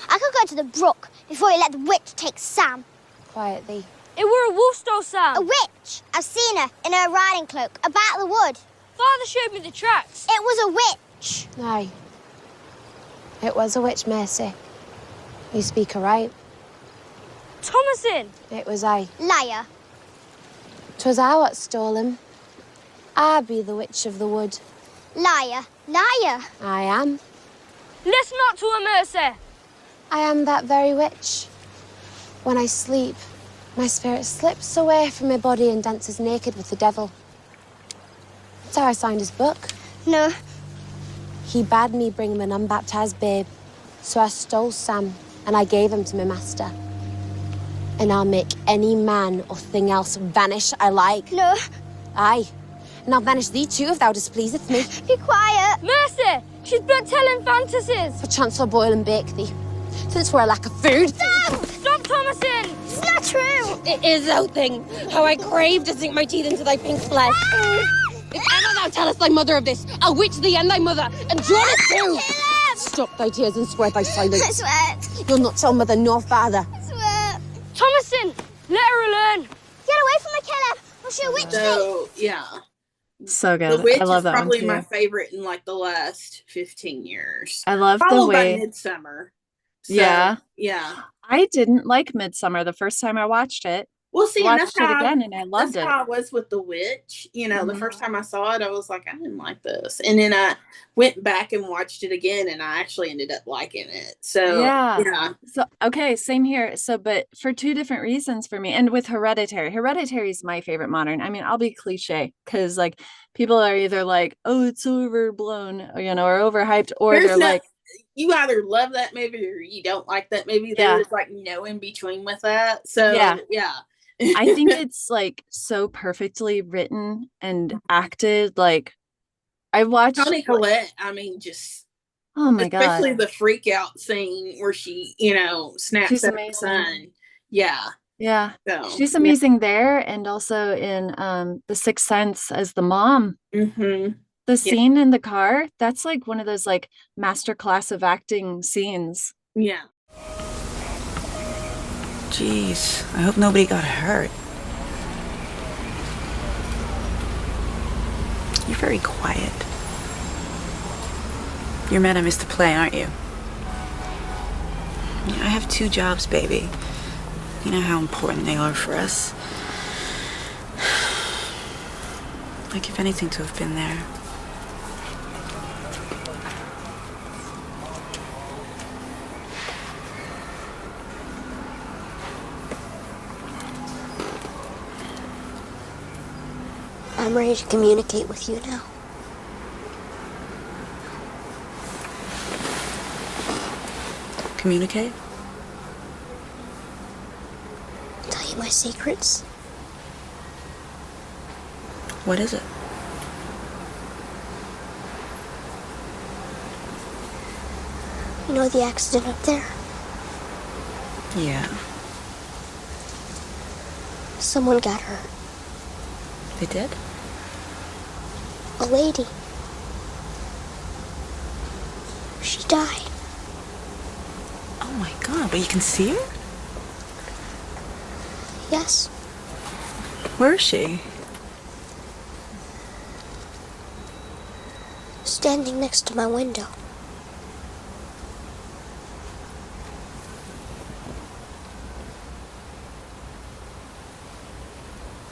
I could go to the brook before you let the witch take Sam. Quiet thee. It were a wolf stole Sam. A witch. I've seen her in her riding cloak about the wood. Father showed me the tracks. It was a witch. Aye. It was a witch, Mercy. You speak aright. Thomasin. It was I. Liar. 'Twas I what stole him. I be the witch of the wood. Liar. Liar. I am. Listen not to her, Mercy. I am that very witch. When I sleep, my spirit slips away from my body and dances naked with the devil. That's how I signed his book. No. He bade me bring him an unbaptized babe. So I stole Sam and I gave him to my master. And I'll make any man or thing else vanish I like. No. Aye. And I'll banish thee too if thou displeaseth me. Be quiet. Mercy! She's been telling fantasies. Perchance I'll boil and bake thee. Since we're a lack of food. Stop! Stop, Thomasin! It's not true! It is, thou thing. How I crave to sink my teeth into thy pink flesh. If ever thou tellest thy mother of this, I'll witch thee and thy mother, and John it too. Stop thy tears and swear thy silence. I swear. You'll not tell mother nor father. I swear. Thomasin, let her alone. Get away from the killer, or she'll witch So, yeah. So good. The Witch I love is that one probably too. my favorite in like the last 15 years. I love the Followed way. by Midsummer. So, Yeah. Yeah. I didn't like Midsummer the first time I watched it. Well, see, and watched it again and I loved that's it. how I was with The Witch. You know, the Mhm. first time I saw it, I was like, I didn't like this. And then I went back and watched it again, and I actually ended up liking it. So, yeah. So, okay, same here. So, but for two different reasons for me. And with Hereditary is my favorite modern. I mean, I'll be cliche because like people are either like, oh, it's overblown, or, you know, or overhyped, or they're like, you either love that movie or you don't like that movie. Yeah. There's like no in between with that. So, yeah. I think it's like so perfectly written and acted. Like I watched Toni Collette, I mean, just oh my god, especially the freak out scene where she, you know, snaps she's at her amazing. son. Yeah. Yeah, So, she's amazing there, and also in The Sixth Sense as the mom. Mm-hmm. The scene in the car, that's like one of those like masterclass of acting scenes. Yeah. Jeez, I hope nobody got hurt. You're very quiet. You're mad I missed the play, aren't you? I have 2 jobs, baby. You know how important they are for us. I'd give anything to have been there. I'm ready to communicate with you now. Communicate? Tell you my secrets. What is it? You know the accident up there? Yeah. Someone got hurt. They did? A lady. She died. Oh my god, but you can see her? Yes. Where is she? Standing next to my window.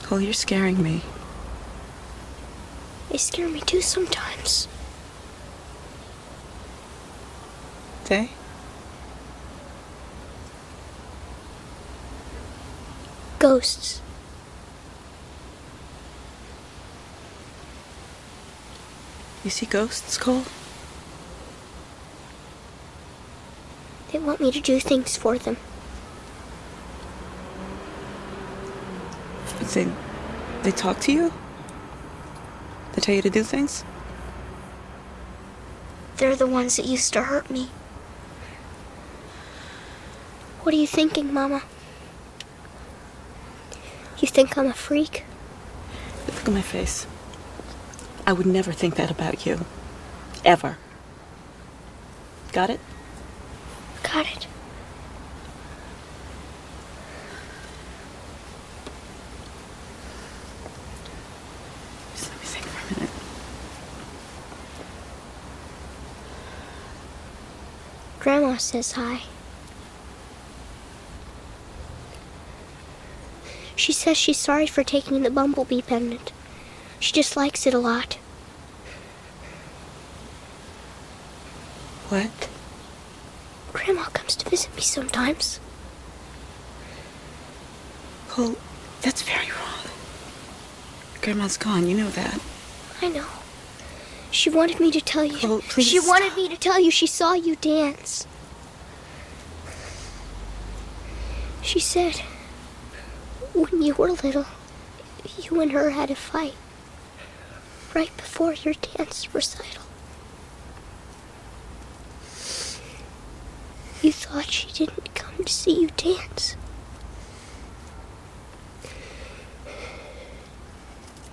Oh, you're scaring me. They scare me too sometimes. They? Ghosts. You see ghosts, Cole? They want me to do things for them. They talk to you? They tell you to do things? They're the ones that used to hurt me. What are you thinking, Mama? You think I'm a freak? Look at my face. I would never think that about you. Ever. Got it? Got it. Just let me think for a minute. Grandma says hi. She says she's sorry for taking the bumblebee pendant. She just likes it a lot. What? Grandma comes to visit me sometimes. Cole, that's very wrong. Grandma's gone, you know that. I know. She wanted me to tell you. Cole, please She wanted me to tell you she saw you dance. She said, when you were little, you and her had a fight. Right before your dance recital. You thought she didn't come to see you dance.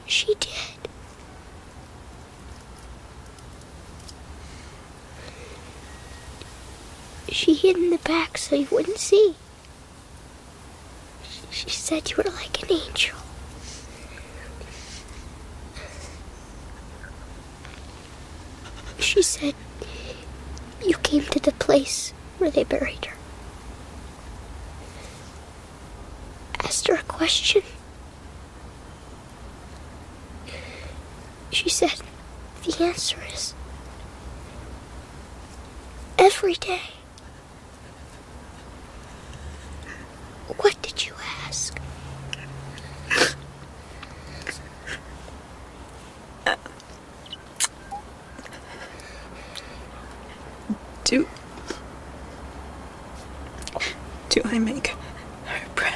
She did. She hid in the back so you wouldn't see. She said you were like an angel. She said you came to the place where they buried her. asked her a question. She said the answer is every day. What did you ask? Do I make her proud?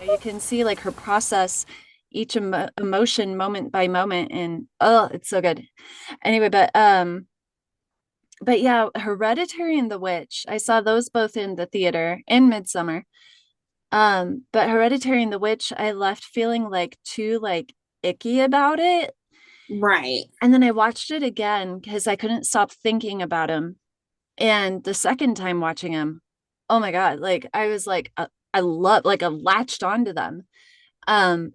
You can see like her process each emotion moment by moment, and oh, it's so good. Anyway, but yeah, Hereditary and The Witch, I saw those both in the theater in Midsummer. But Hereditary and The Witch, I left feeling like too like icky about it. Right. And then I watched it again because I couldn't stop thinking about him. And the second time watching him, oh my God, like I was like, I latched onto them.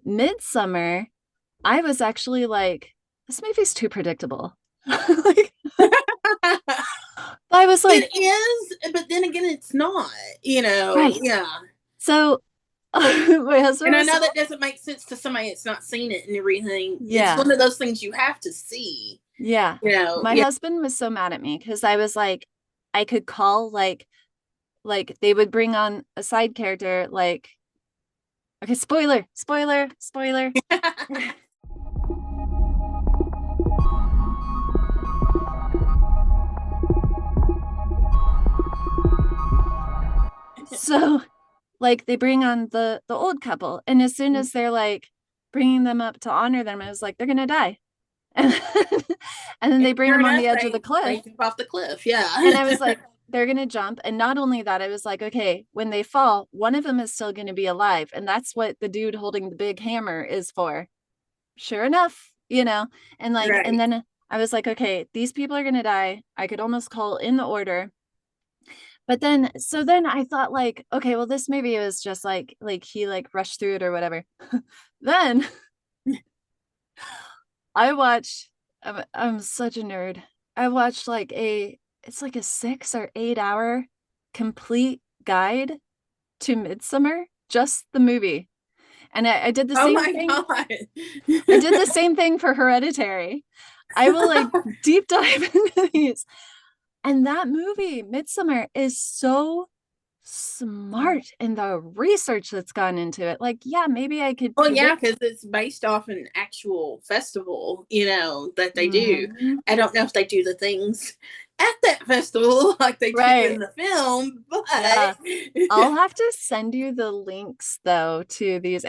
Midsummer, I was actually like, this movie's too predictable. Like, I was like, it is, but then again, it's not, right. Yeah. So my husband, and I know that doesn't make sense to somebody that's not seen it and everything. Yeah. It's one of those things you have to see. Yeah. My husband was so mad at me because I was like, I could call like they would bring on a side character, like, okay, spoiler. So like they bring on the old couple, and as soon as they're like bringing them up to honor them, I was like, they're gonna die. And then they bring them on the edge of the cliff. They jump off the cliff, yeah. And I was like, they're gonna jump. And not only that, I was like, okay, when they fall, one of them is still gonna be alive, and that's what the dude holding the big hammer is for. Sure enough, and like, right. And then I was like, okay, these people are gonna die. I could almost call in the order. But then I thought like, okay, well, this movie was just like he like rushed through it or whatever. Then I watched, I'm such a nerd. I watched like it's like a 6 or 8 hour complete guide to Midsummer, just the movie. And I did the same thing. God. I did the same thing for Hereditary. I will like deep dive into these. And that movie, Midsummer, is so smart in the research that's gone into it. Like, yeah, maybe I could. Well, yeah, because it's based off an actual festival, that they do. I don't know if they do the things at that festival like they do in the film, but I'll have to send you the links though to these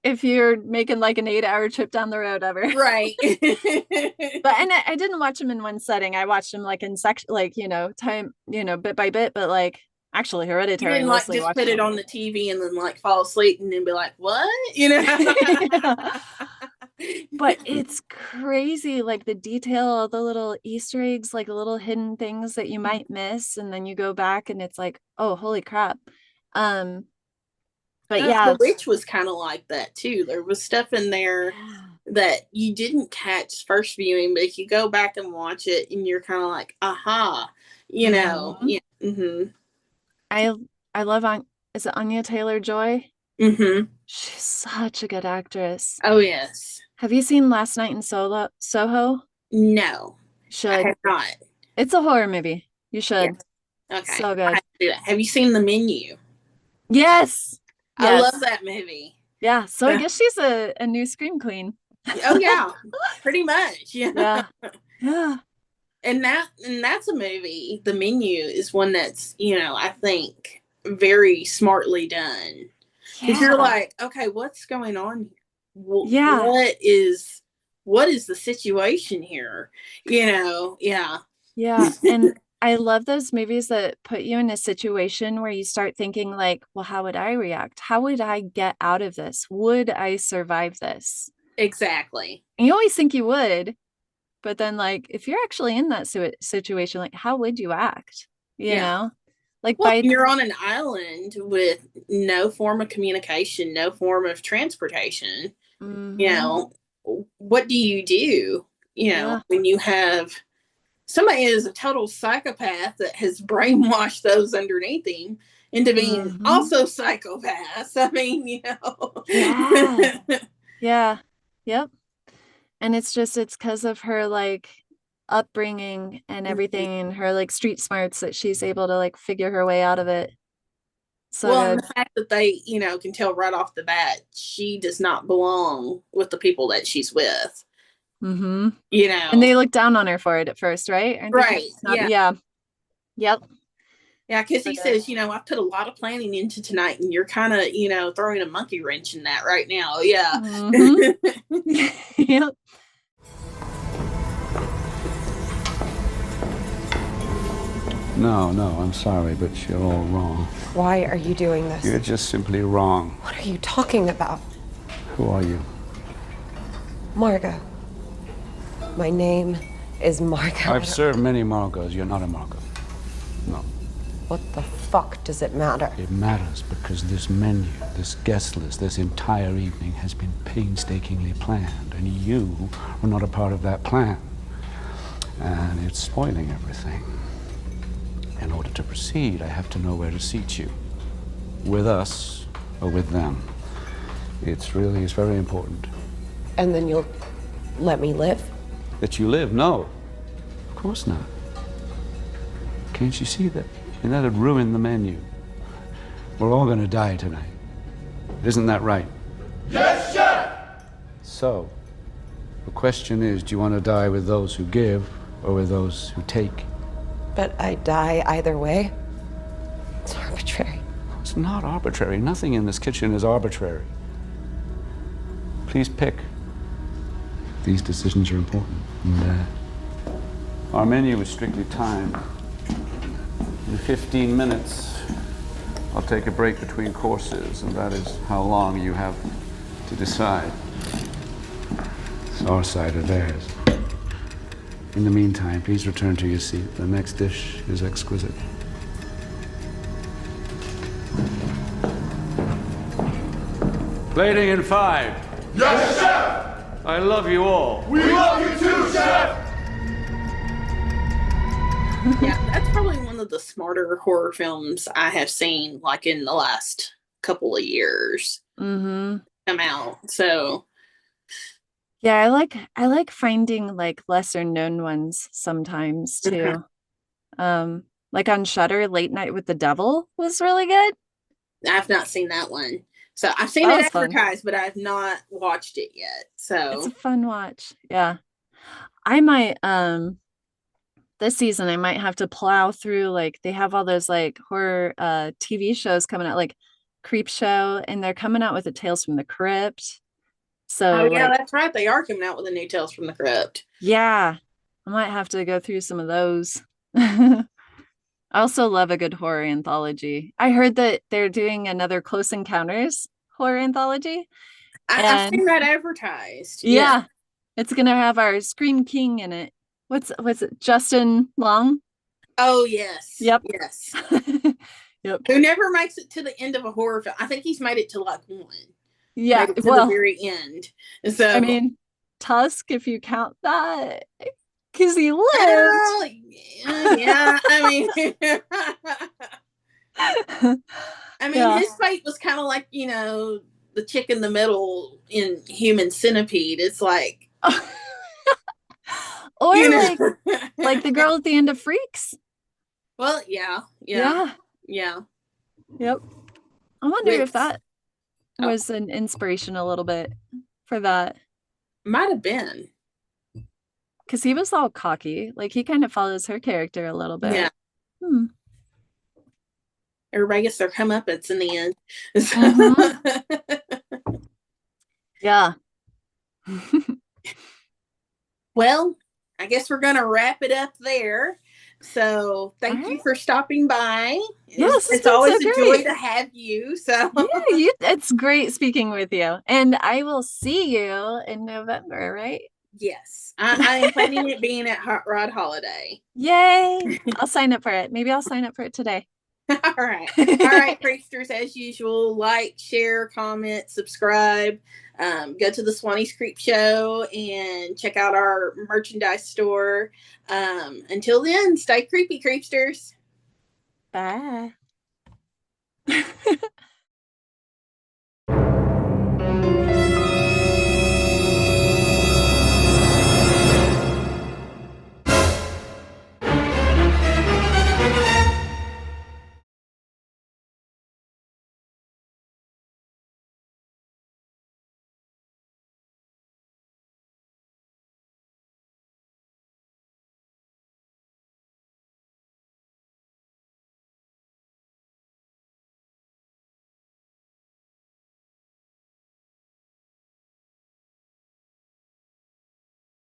if you're making like an 8-hour trip down the road ever. Right. But I didn't watch them in one setting. I watched them like in section, like, time, bit by bit, but like actually Hereditary. You didn't like just put it on the TV and then like fall asleep and then be like, what? But it's crazy, like the detail, the little Easter eggs, like the little hidden things that you might miss, and then you go back and it's like, oh, holy crap. But yeah, The Witch was kind of like that too. There was stuff in there that you didn't catch first viewing, but if you go back and watch it, and you're kind of like, aha, Yeah. Mm-hmm. I love is it Anya Taylor-Joy? Mm-hmm. She's such a good actress. Oh yes. Have you seen Last Night in Soho? No. Should. I have not. It's a horror movie. You should. Yeah. Okay. So good. Have you seen The Menu? Yes. I love that movie. Yeah. So I guess she's a new Scream Queen. Oh yeah. Pretty much. Yeah. Yeah. And that's a movie. The Menu is one that's, I think very smartly done. Because you're like, okay, what's going on? Yeah. What is the situation here? Yeah. Yeah. And I love those movies that put you in a situation where you start thinking like, well, how would I react? How would I get out of this? Would I survive this? Exactly. And you always think you would, but then like, if you're actually in that situation, like, how would you act? You know, Like Well, by you're on an island with no form of communication, no form of transportation. You know, what do? You know, Yeah. when you have somebody is a total psychopath that has brainwashed those underneath him into being also psychopaths. I mean, you know. Yeah. Yeah. Yep. And it's because of her like upbringing and everything and her like street smarts that she's able to like figure her way out of it. So Well, good. and the fact that they, you know, can tell right off the bat she does not belong with the people that she's with. Mm-hmm. You know. And they look down on her for it at first, right? Aren't they Right. Yeah. Yeah. Yep. Yeah, because So he good. says, you know, I put a lot of planning into tonight, and you're kind of, you know, throwing a monkey wrench in that right now. Yeah. Yep. No, I'm sorry, but you're all wrong. Why are you doing this? You're just simply wrong. What are you talking about? Who are you? Margot. My name is Margot. I've served many Margos. You're not a Margot. No. What the fuck does it matter? It matters because this menu, this guest list, this entire evening has been painstakingly planned, and you are not a part of that plan. And it's spoiling everything. In order to proceed, I have to know where to seat you. With us or with them. It's very important. And then you'll let me live? That you live? No. Of course not. Can't you see that? And that'd ruin the menu. We're all gonna die tonight. Isn't that right? Yes, chef! So, the question is, do you want to die with those who give or with those who take? But I die either way? It's arbitrary. It's not arbitrary. Nothing in this kitchen is arbitrary. Please pick. These decisions are important. And, our menu is strictly timed. In 15 minutes, I'll take a break between courses, and that is how long you have to decide. It's our side or theirs. In the meantime, please return to your seat. The next dish is exquisite. Plating in 5. Yes, chef! I love you all. We love you too, chef! Yeah, that's probably one of the smarter horror films I have seen, like in the last couple of years. Come out. So yeah, I like finding like lesser known ones sometimes too. Like on Shudder, Late Night with the Devil was really good. I've not seen that one. So I've seen it advertised, but I've not watched it yet. So it's a fun watch. Yeah. I might this season I might have to plow through, like they have all those like horror TV shows coming out, like Creepshow, and they're coming out with a Tales from the Crypt. So yeah, that's right. They are coming out with a new Tales from the Crypt. Yeah. I might have to go through some of those. I also love a good horror anthology. I heard that they're doing another Close Encounters horror anthology. I've seen that advertised. Yeah. It's gonna have our Scream King in it. What's it? Justin Long? Oh yes. Yep. Yes. Yep. Who never makes it to the end of a horror film. I think he's made it to like one. Yeah. To the very end. So I mean, Tusk, if you count that, because he lived. Yeah. I mean, his fate was kind of like, you know, the chick in the middle in Human Centipede. It's like, or you know. like the girl at the end of Freaks. Well, yeah. Yep. I wonder if that was an inspiration a little bit for that. Might have been. Because he was all cocky. Like he kind of follows her character a little bit. Yeah. Everybody gets their comeuppance in the end. Yeah. Well, I guess we're going to wrap it up there. So thank you for stopping by. Yes, it's always a joy to have you. So yeah, it's great speaking with you. And I will see you in November, right? Yes. I am planning it being at Hot Rod Holiday. Yay. I'll sign up for it. Maybe I'll sign up for it today. All right. All right, Creepsters, as usual, like, share, comment, subscribe. Go to the Swannie's Creepshow and check out our merchandise store. Until then, stay creepy, Creepsters. Bye.